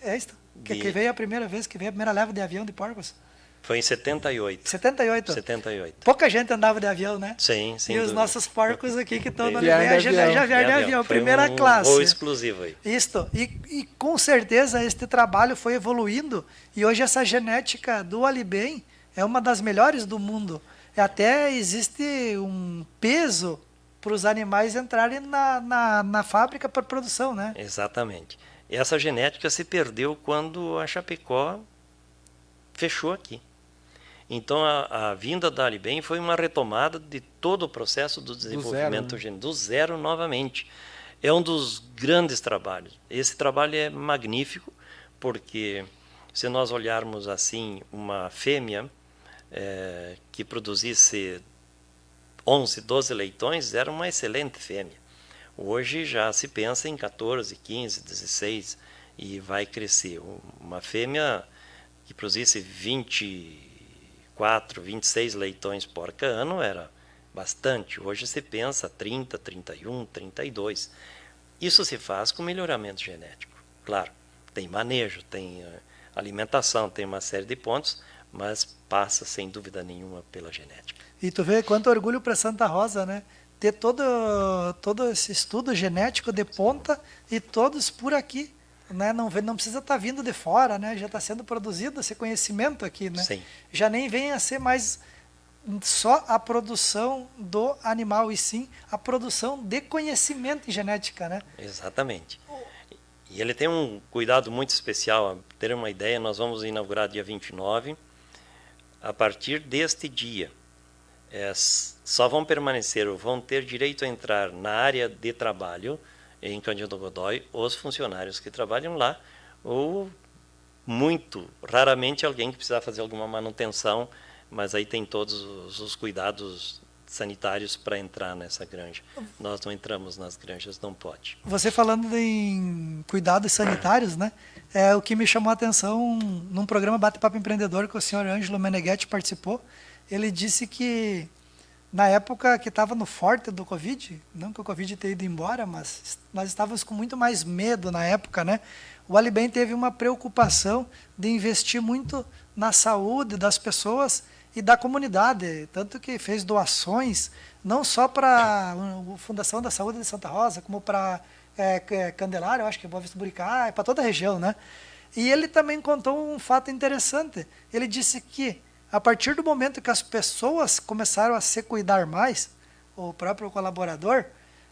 É isso? Que veio a primeira vez, que veio a primeira leva de avião de porcos? Foi em 78. 78? 78. Pouca gente andava de avião, né? Sim. E os nossos porcos aqui que estão no Alibem já vieram de avião, primeira classe. Voo exclusivo aí. Isto. E com certeza este trabalho foi evoluindo e hoje essa genética do Alibem é uma das melhores do mundo. Até existe um peso para os animais entrarem na fábrica para produção, né? Exatamente. Essa genética se perdeu quando a Chapecó fechou aqui. Então, a vinda da Alibem foi uma retomada de todo o processo do desenvolvimento genético, do zero novamente. É um dos grandes trabalhos. Esse trabalho é magnífico, porque se nós olharmos assim, uma fêmea que produzisse 11, 12 leitões, era uma excelente fêmea. Hoje já se pensa em 14, 15, 16 e vai crescer. Uma fêmea que produzisse 24, 26 leitões por ano era bastante. Hoje se pensa 30, 31, 32. Isso se faz com melhoramento genético. Claro, tem manejo, tem alimentação, tem uma série de pontos, mas passa sem dúvida nenhuma pela genética. E tu vê quanto orgulho para Santa Rosa, né? Ter todo esse estudo genético de ponta e todos por aqui, né? Não precisa estar vindo de fora, né? Já está sendo produzido esse conhecimento aqui, né? Sim. Já nem vem a ser mais só a produção do animal, e sim a produção de conhecimento em genética, né? Exatamente. E ele tem um cuidado muito especial. Para ter uma ideia, nós vamos inaugurar dia 29. A partir deste dia, só vão permanecer ou vão ter direito a entrar na área de trabalho em Cândido Godói os funcionários que trabalham lá, ou muito raramente alguém que precisar fazer alguma manutenção, mas aí tem todos os cuidados sanitários para entrar nessa granja. Nós não entramos nas granjas, não pode. Você falando em cuidados sanitários, né? É o que me chamou a atenção num programa Bate-Papo Empreendedor que o senhor Ângelo Meneghetti participou. Ele disse que na época que estava no forte do Covid, não que o Covid tenha ido embora, mas nós estávamos com muito mais medo na época, né? O Alibem teve uma preocupação de investir muito na saúde das pessoas e da comunidade, tanto que fez doações, não só para a Fundação da Saúde de Santa Rosa, como para Candelária, eu acho que é Boa Vista do Buricá, para toda a região, né? E ele também contou um fato interessante. Ele disse que, a partir do momento que as pessoas começaram a se cuidar mais, o próprio colaborador,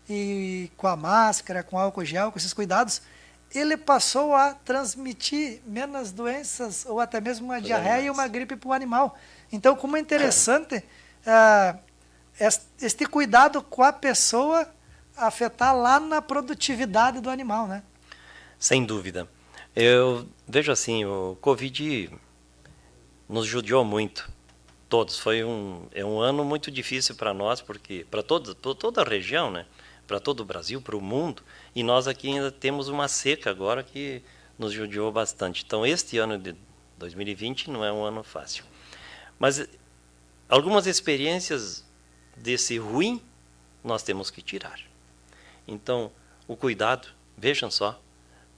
e com a máscara, com álcool gel, com esses cuidados, ele passou a transmitir menos doenças, ou até mesmo uma diarreia e uma gripe para o animal. Então, como é interessante este cuidado com a pessoa afetar lá na produtividade do animal, né? Sem dúvida. Eu vejo assim, o Covid nos judiou muito, todos. Foi um ano muito difícil para nós, porque para toda a região, né? Para todo o Brasil, para o mundo, e nós aqui ainda temos uma seca agora que nos judiou bastante. Então, este ano de 2020 não é um ano fácil. Mas algumas experiências desse ruim nós temos que tirar. Então, o cuidado, vejam só,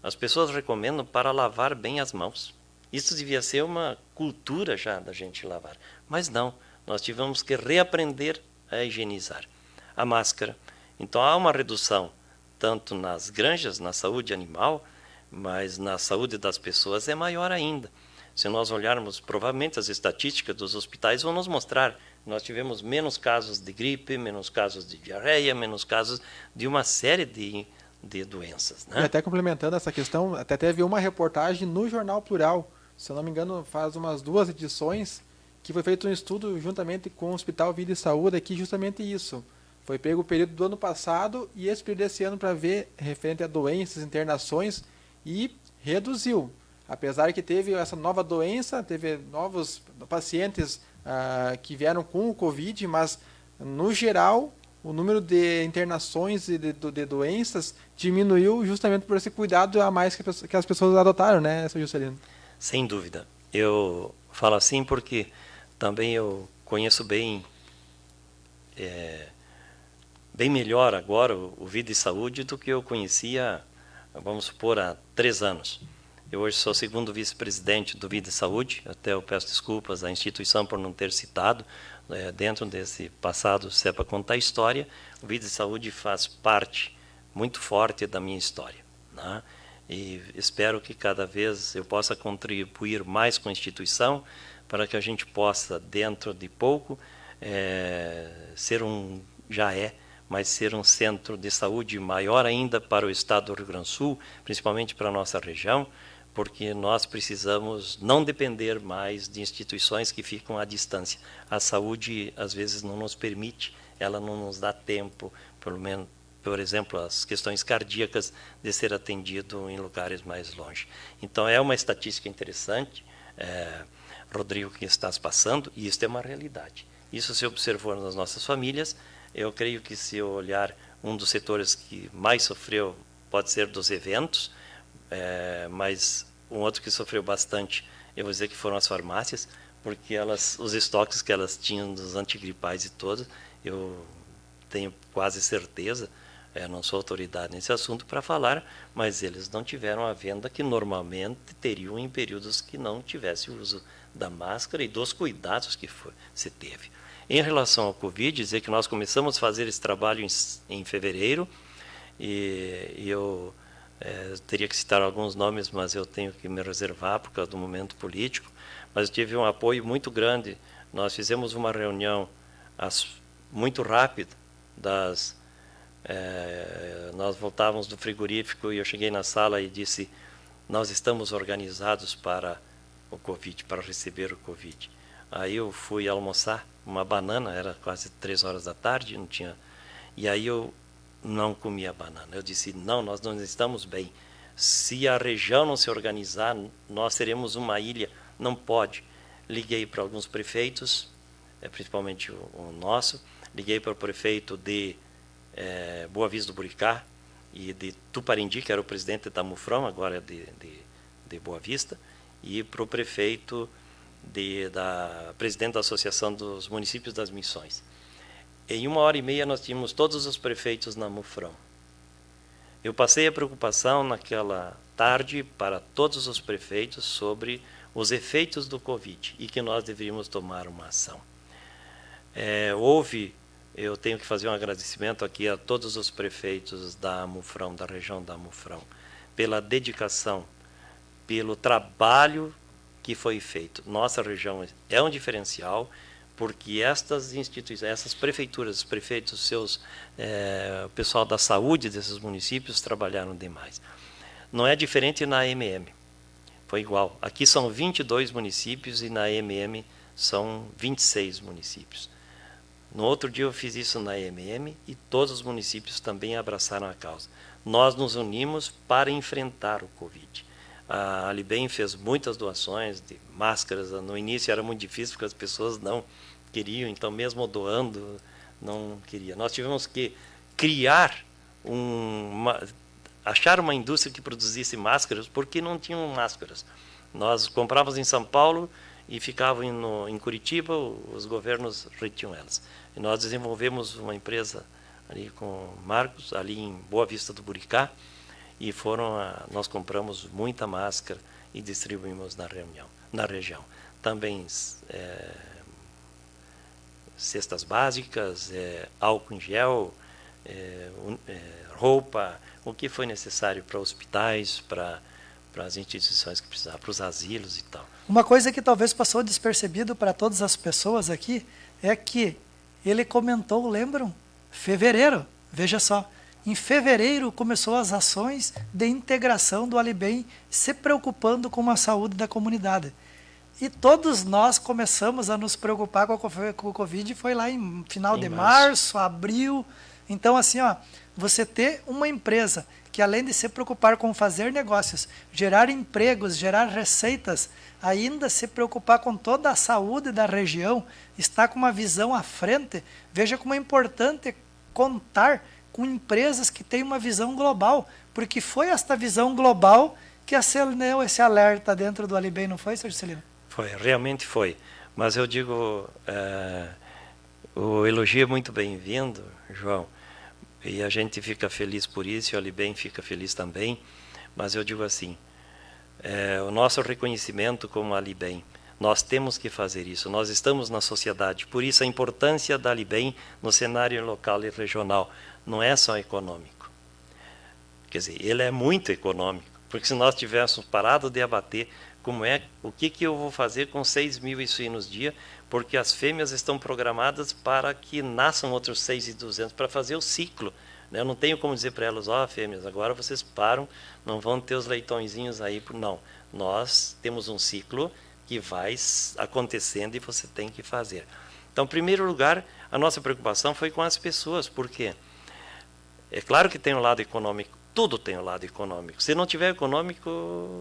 as pessoas recomendam para lavar bem as mãos. Isso devia ser uma cultura já da gente lavar. Mas não, nós tivemos que reaprender a higienizar. A máscara. Então, há uma redução, tanto nas granjas, na saúde animal, mas na saúde das pessoas é maior ainda. Se nós olharmos, provavelmente as estatísticas dos hospitais vão nos mostrar, nós tivemos menos casos de gripe, menos casos de diarreia, menos casos de uma série de doenças, né? E até complementando essa questão, até teve uma reportagem no Jornal Plural, se eu não me engano faz umas 2 edições, que foi feito um estudo juntamente com o Hospital Vida e Saúde, aqui justamente isso. Foi pego o período do ano passado e esse período desse ano para ver referente a doenças, internações, e reduziu. Apesar que teve essa nova doença, teve novos pacientes que vieram com o Covid, mas no geral o número de internações e de doenças diminuiu justamente por esse cuidado a mais que as pessoas adotaram, né, seu Juscelino? Sem dúvida. Eu falo assim porque também eu conheço bem melhor agora o Vida e Saúde do que eu conhecia, vamos supor, há 3 anos. Eu hoje sou o 2º vice-presidente do Vida e Saúde, até eu peço desculpas à instituição por não ter citado, dentro desse passado, se é para contar a história, o Vida e Saúde faz parte muito forte da minha história, né? E espero que cada vez eu possa contribuir mais com a instituição, para que a gente possa, dentro de pouco, mas ser um centro de saúde maior ainda para o estado do Rio Grande do Sul, principalmente para a nossa região, porque nós precisamos não depender mais de instituições que ficam à distância. A saúde, às vezes, não nos permite, ela não nos dá tempo, pelo menos, por exemplo, as questões cardíacas, de ser atendido em lugares mais longe. Então, é uma estatística interessante, Rodrigo, que está se passando, e isso é uma realidade. Isso se observou nas nossas famílias. Eu creio que, se eu olhar, um dos setores que mais sofreu pode ser dos eventos, mas um outro que sofreu bastante, eu vou dizer que foram as farmácias, porque os estoques que elas tinham dos antigripais e todos, eu tenho quase certeza, não sou autoridade nesse assunto para falar, mas eles não tiveram a venda que normalmente teriam em períodos que não tivesse o uso da máscara e dos cuidados que se teve. Em relação ao Covid, dizer que nós começamos a fazer esse trabalho em fevereiro, e eu teria que citar alguns nomes, mas eu tenho que me reservar por causa do momento político, mas eu tive um apoio muito grande. Nós fizemos uma reunião muito rápida, nós voltávamos do frigorífico e eu cheguei na sala e disse: nós estamos organizados para o Covid, para receber o Covid. Aí eu fui almoçar uma banana, era quase 3 horas da tarde, não tinha, e aí eu não comi a banana. Eu disse: não, nós não estamos bem. Se a região não se organizar, nós seremos uma ilha. Não pode. Liguei para alguns prefeitos, principalmente o nosso. Liguei para o prefeito de Boa Vista do Buricá e de Tuparendi, que era o presidente da MUFROM, agora de Boa Vista, e para o prefeito presidente da Associação dos Municípios das Missões. Em 1h30 nós tínhamos todos os prefeitos na MUFROM. Eu passei a preocupação naquela tarde para todos os prefeitos sobre os efeitos do Covid e que nós deveríamos tomar uma ação. Eu tenho que fazer um agradecimento aqui a todos os prefeitos da MUFROM, da região da MUFROM, pela dedicação, pelo trabalho que foi feito. Nossa região é um diferencial, porque estas instituições, essas prefeituras, os prefeitos, o pessoal da saúde desses municípios trabalharam demais. Não é diferente na AMM, foi igual. Aqui são 22 municípios e na AMM são 26 municípios. No outro dia eu fiz isso na AMM e todos os municípios também abraçaram a causa. Nós nos unimos para enfrentar o Covid. A Alibem fez muitas doações de máscaras. No início era muito difícil porque as pessoas não queriam, então mesmo doando, não queria. Nós tivemos que criar achar uma indústria que produzisse máscaras, porque não tinham máscaras. Nós comprávamos em São Paulo e ficavam em Curitiba, os governos retinham elas. E nós desenvolvemos uma empresa ali com o Marcos, ali em Boa Vista do Buricá, e nós compramos muita máscara e distribuímos na região. Também cestas básicas, álcool em gel, roupa, o que foi necessário para hospitais, para as instituições que precisavam, para os asilos e tal. Uma coisa que talvez passou despercebido para todas as pessoas aqui é que ele comentou, lembram? Fevereiro, veja só. Em fevereiro começou as ações de integração do Alibem, se preocupando com a saúde da comunidade. E todos nós começamos a nos preocupar com o Covid, foi lá em final de março, abril. Então, assim, você ter uma empresa que, além de se preocupar com fazer negócios, gerar empregos, gerar receitas, ainda se preocupar com toda a saúde da região, está com uma visão à frente. Veja como é importante contar com empresas que têm uma visão global, porque foi esta visão global que acendeu esse alerta dentro do Alibem, não foi, Sr. Juscelino? Foi, realmente foi. Mas eu digo, o elogio é muito bem-vindo, João, e a gente fica feliz por isso, e o Alibem fica feliz também, mas eu digo assim, o nosso reconhecimento como Alibem, nós temos que fazer isso, nós estamos na sociedade, por isso a importância da Alibem no cenário local e regional, não é só econômico. Quer dizer, ele é muito econômico, Porque se nós tivéssemos parado de abater, o que eu vou fazer com 6.000 suínos dia? Porque as fêmeas estão programadas para que nasçam outros 6.200 para fazer o ciclo. Eu não tenho como dizer para elas, fêmeas, agora vocês param, não vão ter os leitõezinhos aí. Não, nós temos um ciclo que vai acontecendo e você tem que fazer. Então, em primeiro lugar, a nossa preocupação foi com as pessoas. Por quê? É claro que tem um lado econômico, tudo tem um lado econômico. Se não tiver econômico,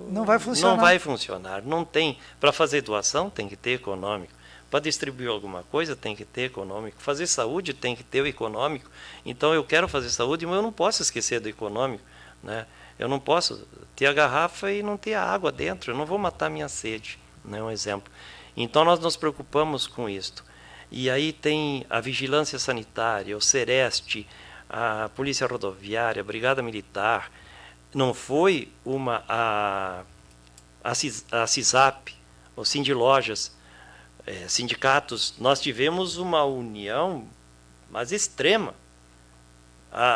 não vai funcionar. Não vai funcionar. Não tem. Para fazer doação, tem que ter econômico. Para distribuir alguma coisa, tem que ter econômico. Fazer saúde, tem que ter o econômico. Então, eu quero fazer saúde, mas eu não posso esquecer do econômico, né? Eu não posso ter a garrafa e não ter a água dentro. Eu não vou matar minha sede, né? Um exemplo. Então, nós nos preocupamos com isto. E aí tem a vigilância sanitária, o Sereste, a Polícia Rodoviária, a Brigada Militar. Não foi a CISAP, o Sindilojas, sindicatos. Nós tivemos uma união, mas extrema.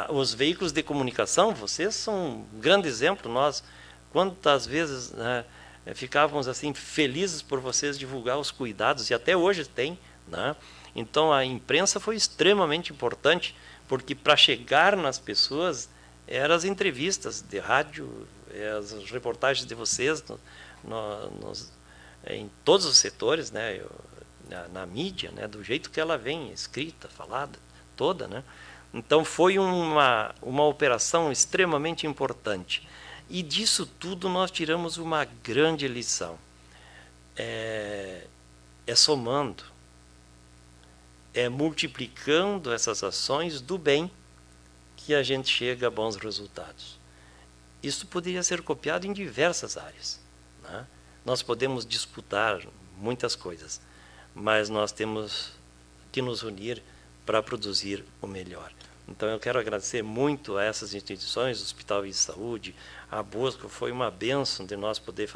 Os veículos de comunicação, vocês são um grande exemplo. Nós, quantas vezes, né, ficávamos assim felizes por vocês divulgar os cuidados, e até hoje tem, né? Então a imprensa foi extremamente importante, porque para chegar nas pessoas eram as entrevistas de rádio, as reportagens de vocês em todos os setores, né? Na mídia, né? Do jeito que ela vem, escrita, falada, toda, né? Então foi uma operação extremamente importante. E disso tudo nós tiramos uma grande lição. É somando, é multiplicando essas ações do bem que a gente chega a bons resultados. Isso poderia ser copiado em diversas áreas, né? Nós podemos disputar muitas coisas, mas nós temos que nos unir para produzir o melhor. Então eu quero agradecer muito a essas instituições, o Hospital de Saúde, a Bosco, foi uma bênção de nós poder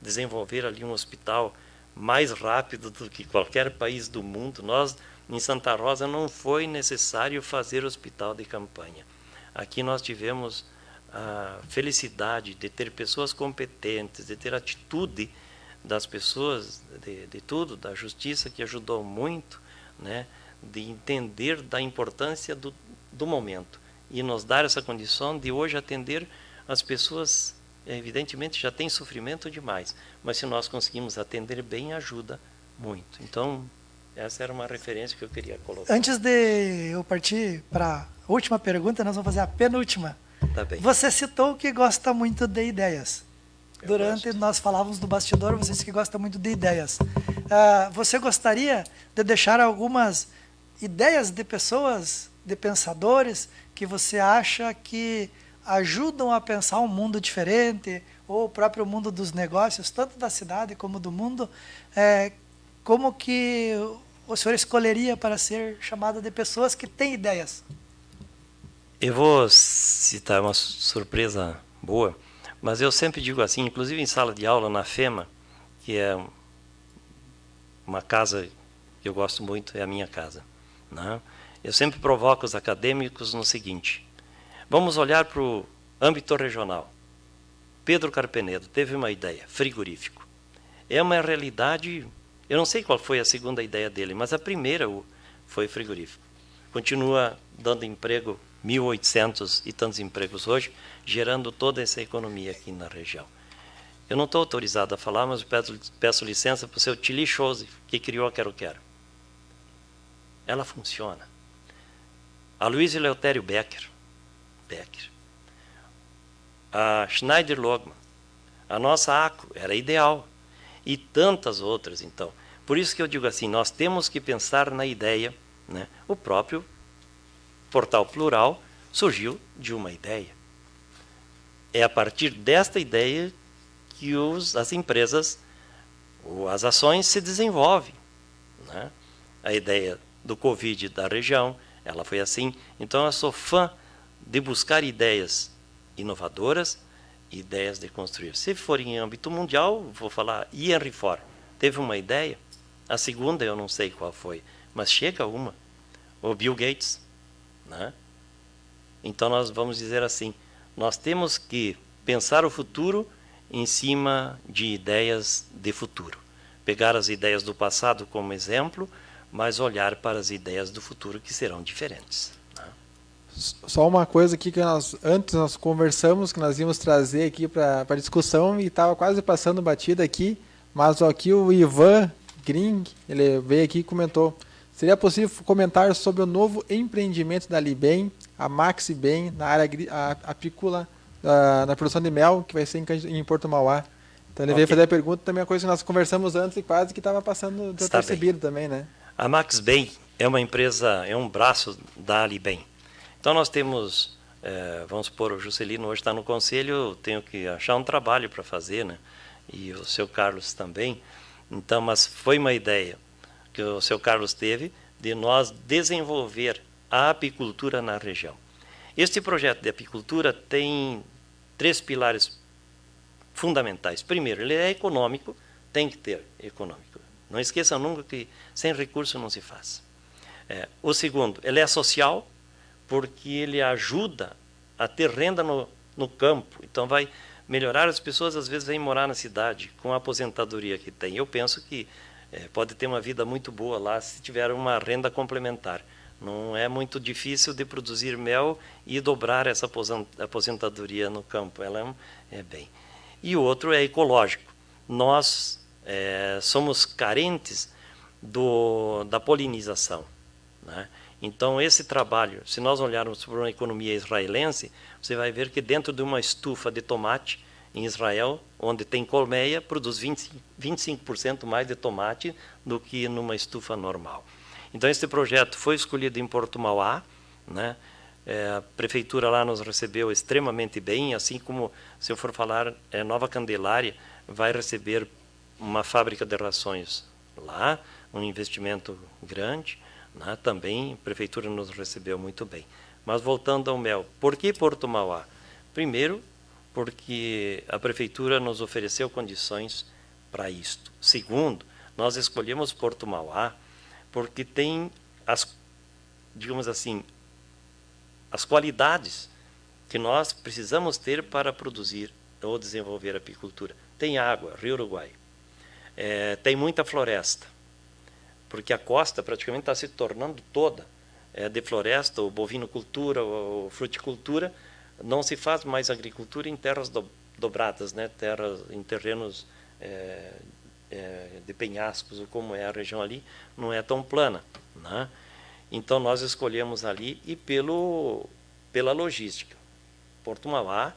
desenvolver ali um hospital mais rápido do que qualquer país do mundo. Nós, em Santa Rosa, não foi necessário fazer hospital de campanha. Aqui nós tivemos a felicidade de ter pessoas competentes, de ter atitude das pessoas, de tudo, da justiça, que ajudou muito, né, de entender da importância do momento e nos dar essa condição de hoje atender as pessoas. Evidentemente já tem sofrimento demais, mas se nós conseguimos atender bem, ajuda muito. Então, essa era uma referência que eu queria colocar. Antes de eu partir para a última pergunta, nós vamos fazer a penúltima. Tá bem. Você citou que gosta muito de ideias. Durante nós falávamos do bastidor, você disse que gosta muito de ideias. Você gostaria de deixar algumas ideias de pessoas, de pensadores, que você acha que ajudam a pensar um mundo diferente, ou o próprio mundo dos negócios, tanto da cidade como do mundo, como que o senhor escolheria para ser chamado de pessoas que têm ideias? Eu vou citar uma surpresa boa, mas eu sempre digo assim, inclusive em sala de aula na FEMA, que é uma casa que eu gosto muito, é a minha casa, né? Eu sempre provoco os acadêmicos no seguinte: vamos olhar para o âmbito regional. Pedro Carpenedo teve uma ideia, frigorífico. É uma realidade, eu não sei qual foi a segunda ideia dele, mas a primeira foi frigorífico. Continua dando emprego, 1.800 e tantos empregos hoje, gerando toda essa economia aqui na região. Eu não estou autorizado a falar, mas peço licença para o seu Tilly Chose, que criou a Quero Quero. Ela funciona. A Luiz Eleutério Becker, a Schneider Logman, a nossa ACO, era ideal, e tantas outras. Então, por isso que eu digo assim, nós temos que pensar na ideia, né? O próprio Portal Plural surgiu de uma ideia. É a partir desta ideia que as empresas, ou as ações se desenvolvem, né? A ideia do Covid da região, ela foi assim. Então eu sou fã de buscar ideias inovadoras, ideias de construir. Se for em âmbito mundial, vou falar, Henry Ford teve uma ideia, a segunda eu não sei qual foi, mas chega uma. O Bill Gates, né? Então nós vamos dizer assim, nós temos que pensar o futuro em cima de ideias de futuro. Pegar as ideias do passado como exemplo, mas olhar para as ideias do futuro que serão diferentes. Só uma coisa aqui que antes nós conversamos, que nós íamos trazer aqui para discussão e estava quase passando batida aqui, mas aqui o Ivan Gring, ele veio aqui e comentou: seria possível comentar sobre o novo empreendimento da Libem, a Maxibem, na área apícola, na produção de mel, que vai ser em Porto Mauá. Então ele veio fazer a pergunta, também uma coisa que nós conversamos antes e quase que estava passando despercebido também, né? A Maxibem é uma empresa, é um braço da Libem. Então nós temos, vamos supor, o Juscelino hoje está no conselho, eu tenho que achar um trabalho para fazer, né? E o seu Carlos também. Então, mas foi uma ideia que o seu Carlos teve de nós desenvolver a apicultura na região. Este projeto de apicultura tem 3 pilares fundamentais. Primeiro, ele é econômico, tem que ter econômico. Não esqueçam nunca que sem recurso não se faz. O segundo, ele é social, porque ele ajuda a ter renda no campo. Então vai melhorar, as pessoas às vezes vêm morar na cidade com a aposentadoria que tem. Eu penso que pode ter uma vida muito boa lá se tiver uma renda complementar. Não é muito difícil de produzir mel e dobrar essa aposentadoria no campo. Ela é bem. E o outro é ecológico. Nós somos carentes da polinização, né? Então, esse trabalho, se nós olharmos para uma economia israelense, você vai ver que dentro de uma estufa de tomate em Israel, onde tem colmeia, produz 25% mais de tomate do que numa estufa normal. Então, esse projeto foi escolhido em Porto Mauá, né? A prefeitura lá nos recebeu extremamente bem, assim como, se eu for falar, Nova Candelária vai receber uma fábrica de rações lá, um investimento grande. Também a prefeitura nos recebeu muito bem. Mas voltando ao mel, por que Porto Mauá? Primeiro, porque a prefeitura nos ofereceu condições para isto. Segundo, nós escolhemos Porto Mauá porque tem digamos assim, as qualidades que nós precisamos ter para produzir ou desenvolver a apicultura. Tem água, Rio Uruguai. Tem muita floresta, porque a costa praticamente está se tornando toda de floresta, ou bovinocultura, ou fruticultura. Não se faz mais agricultura em terras dobradas, né? Em terrenos de penhascos, ou como é a região ali, não é tão plana, né? Então nós escolhemos ali e pela logística. Porto Mauá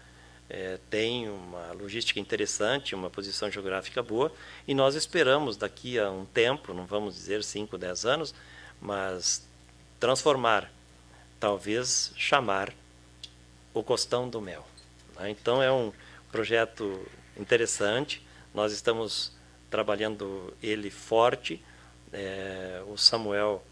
tem uma logística interessante, uma posição geográfica boa, e nós esperamos daqui a um tempo, não vamos dizer 5, 10 anos, mas transformar, talvez chamar o Costão do Mel, né? Então é um projeto interessante, nós estamos trabalhando ele forte. O Samuel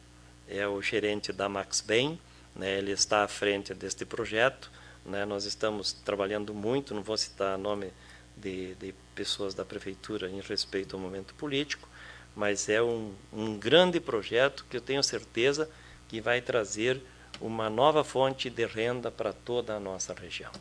é o gerente da Maxibem, né? Ele está à frente deste projeto, né? Nós estamos trabalhando muito, não vou citar nome de pessoas da prefeitura em respeito ao momento político, mas é um grande projeto que eu tenho certeza que vai trazer uma nova fonte de renda para toda a nossa região.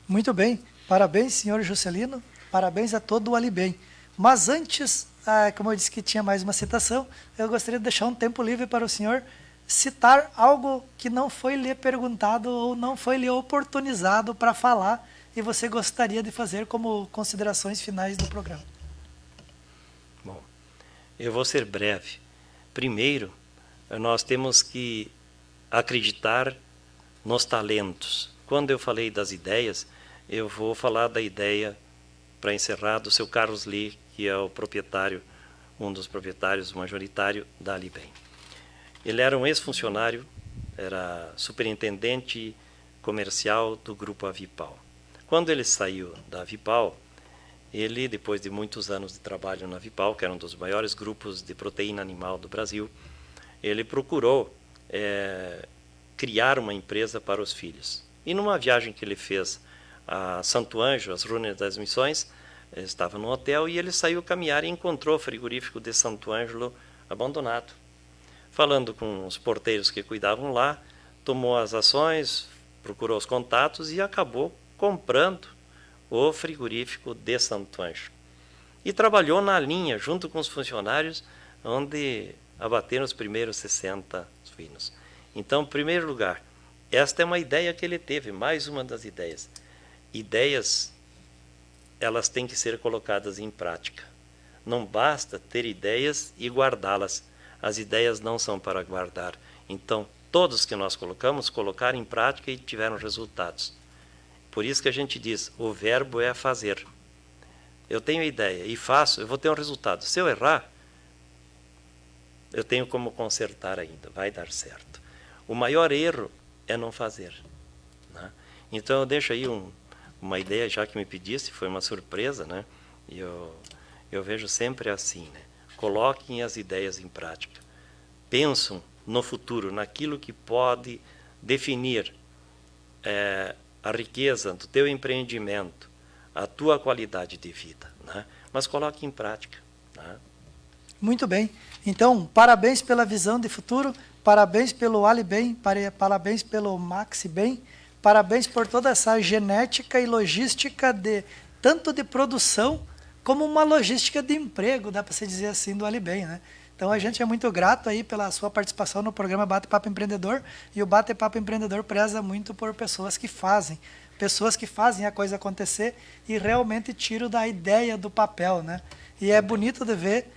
Muito bem, parabéns, senhor Juscelino, parabéns a todo o Alibem. Mas antes, como eu disse que tinha mais uma citação, eu gostaria de deixar um tempo livre para o senhor citar algo que não foi lhe perguntado ou não foi lhe oportunizado para falar e você gostaria de fazer como considerações finais do programa. Bom, eu vou ser breve. Primeiro, nós temos que acreditar nos talentos. Quando eu falei das ideias, eu vou falar da ideia, para encerrar, do seu Carlos Lee, que é o proprietário, um dos proprietários majoritário da Alibem. Ele era um ex-funcionário, era superintendente comercial do Grupo Avipal. Quando ele saiu da Avipal, ele, depois de muitos anos de trabalho na Avipal, que era um dos maiores grupos de proteína animal do Brasil, ele procurou criar uma empresa para os filhos. E numa viagem que ele fez a Santo Anjo, as Ruínas das Missões, ele estava no hotel e ele saiu caminhar e encontrou o frigorífico de Santo Ângelo abandonado. Falando com os porteiros que cuidavam lá, tomou as ações, procurou os contatos e acabou comprando o frigorífico de Santo Anjo. E trabalhou na linha, junto com os funcionários, onde abateram os primeiros 60 suínos. Então, em primeiro lugar, esta é uma ideia que ele teve, mais uma das ideias. Ideias, elas têm que ser colocadas em prática. Não basta ter ideias e guardá-las. As ideias não são para guardar. Então, todos que nós colocamos, colocaram em prática e tiveram resultados. Por isso que a gente diz, o verbo é fazer. Eu tenho ideia e faço, eu vou ter um resultado. Se eu errar, eu tenho como consertar ainda, vai dar certo. O maior erro é não fazer, né? Então eu deixo aí uma ideia, já que me pedisse, foi uma surpresa, né? E eu vejo sempre assim, né? Coloquem as ideias em prática. Pensam no futuro, naquilo que pode definir a riqueza do teu empreendimento, a tua qualidade de vida, né? Mas coloque em prática, né? Muito bem. Então, parabéns pela visão de futuro, parabéns pelo Alibem, parabéns pelo Maxibem, parabéns por toda essa genética e logística tanto de produção como uma logística de emprego, dá para se dizer assim, do Alibem, né? Então a gente é muito grato aí pela sua participação no programa Bate-Papo Empreendedor, e o Bate-Papo Empreendedor preza muito por pessoas que fazem a coisa acontecer e realmente tiram da ideia do papel, né? E é bonito de ver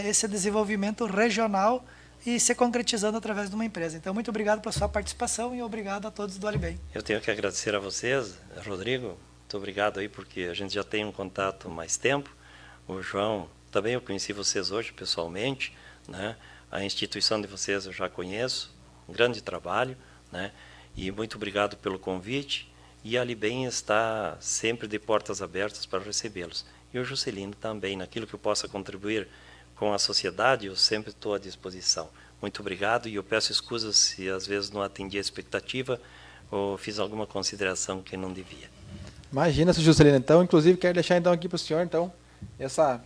esse desenvolvimento regional e se concretizando através de uma empresa. Então, muito obrigado pela sua participação e obrigado a todos do Alibem. Eu tenho que agradecer a vocês, Rodrigo, muito obrigado aí, porque a gente já tem um contato há mais tempo. O João, também eu conheci vocês hoje pessoalmente, né? A instituição de vocês eu já conheço, um grande trabalho, né? E muito obrigado pelo convite, e a Alibem está sempre de portas abertas para recebê-los. E o Juscelino também, naquilo que eu possa contribuir com a sociedade, eu sempre estou à disposição. Muito obrigado, e eu peço escusas se às vezes não atendi a expectativa ou fiz alguma consideração que não devia. Imagina, seu Juscelino. Então, inclusive, quero deixar então aqui para o senhor então, essa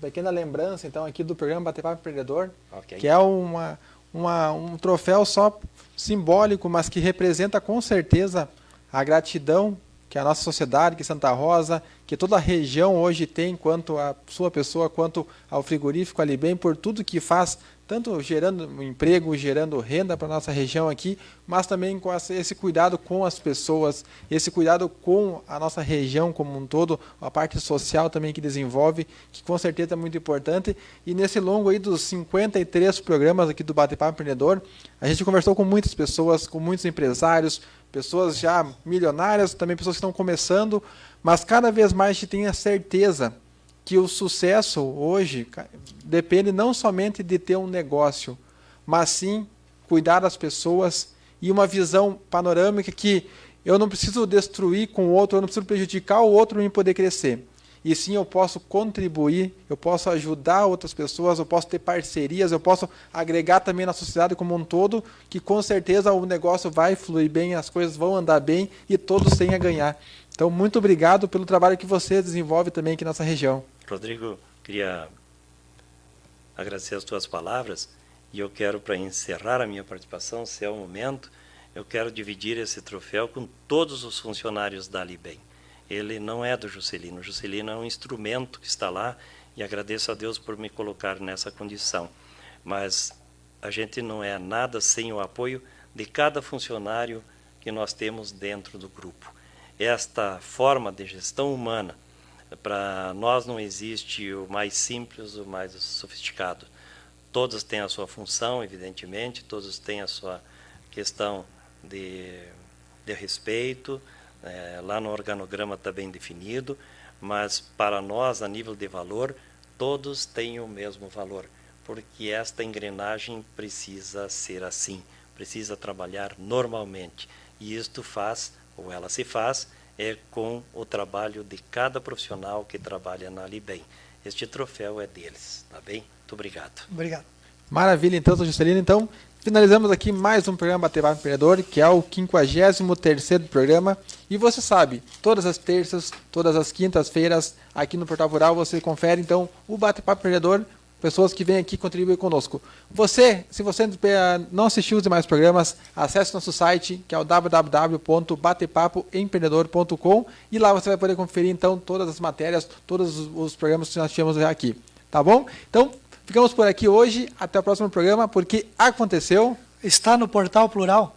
pequena lembrança então, aqui do programa Bate-Papo Empreendedor, Okay. que é um troféu só simbólico, mas que representa com certeza a gratidão que a nossa sociedade, que Santa Rosa, que toda a região hoje tem, quanto à sua pessoa, quanto ao frigorífico Alibem, por tudo que faz, tanto gerando emprego, gerando renda para a nossa região aqui, mas também com esse cuidado com as pessoas, esse cuidado com a nossa região como um todo, a parte social também que desenvolve, que com certeza é muito importante. E nesse longo aí dos 53 programas aqui do Bate-Papo Empreendedor, a gente conversou com muitas pessoas, com muitos empresários, pessoas já milionárias, também pessoas que estão começando, mas cada vez mais a gente tem a certeza que o sucesso hoje depende não somente de ter um negócio, mas sim cuidar das pessoas e uma visão panorâmica que eu não preciso destruir com o outro, eu não preciso prejudicar o outro para eu poder crescer. E sim, eu posso contribuir, eu posso ajudar outras pessoas, eu posso ter parcerias, eu posso agregar também na sociedade como um todo, que com certeza o negócio vai fluir bem, as coisas vão andar bem e todos têm a ganhar. Então, muito obrigado pelo trabalho que você desenvolve também aqui na nossa região. Rodrigo, queria agradecer as tuas palavras, e eu quero, para encerrar a minha participação, se é o momento, eu quero dividir esse troféu com todos os funcionários da Alibem. Ele não é do Juscelino. O Juscelino é um instrumento que está lá, e agradeço a Deus por me colocar nessa condição. Mas a gente não é nada sem o apoio de cada funcionário que nós temos dentro do grupo. Esta forma de gestão humana, para nós não existe o mais simples, o mais sofisticado. Todos têm a sua função, evidentemente, todos têm a sua questão de respeito, lá no organograma está bem definido, mas para nós, a nível de valor, todos têm o mesmo valor, porque esta engrenagem precisa ser assim, precisa trabalhar normalmente, e isto faz, ou ela se faz, com o trabalho de cada profissional que trabalha na Alibem. Este troféu é deles, tá bem? Muito obrigado. Obrigado. Maravilha, então, seu Juscelino. Então, finalizamos aqui mais um programa Bate-Papo Empreendedor, que é o 53º programa. E você sabe, todas as terças, todas as quintas-feiras, aqui no Portal Rural, você confere, então, o Bate-Papo Empreendedor pessoas que vêm aqui contribuir conosco. Se você não assistiu os demais programas, acesse nosso site, que é o www.batepapoempreendedor.com, e lá você vai poder conferir então todas as matérias, todos os programas que nós tivemos aqui. Tá bom? Então, ficamos por aqui hoje. Até o próximo programa, porque aconteceu. Está no Portal Plural.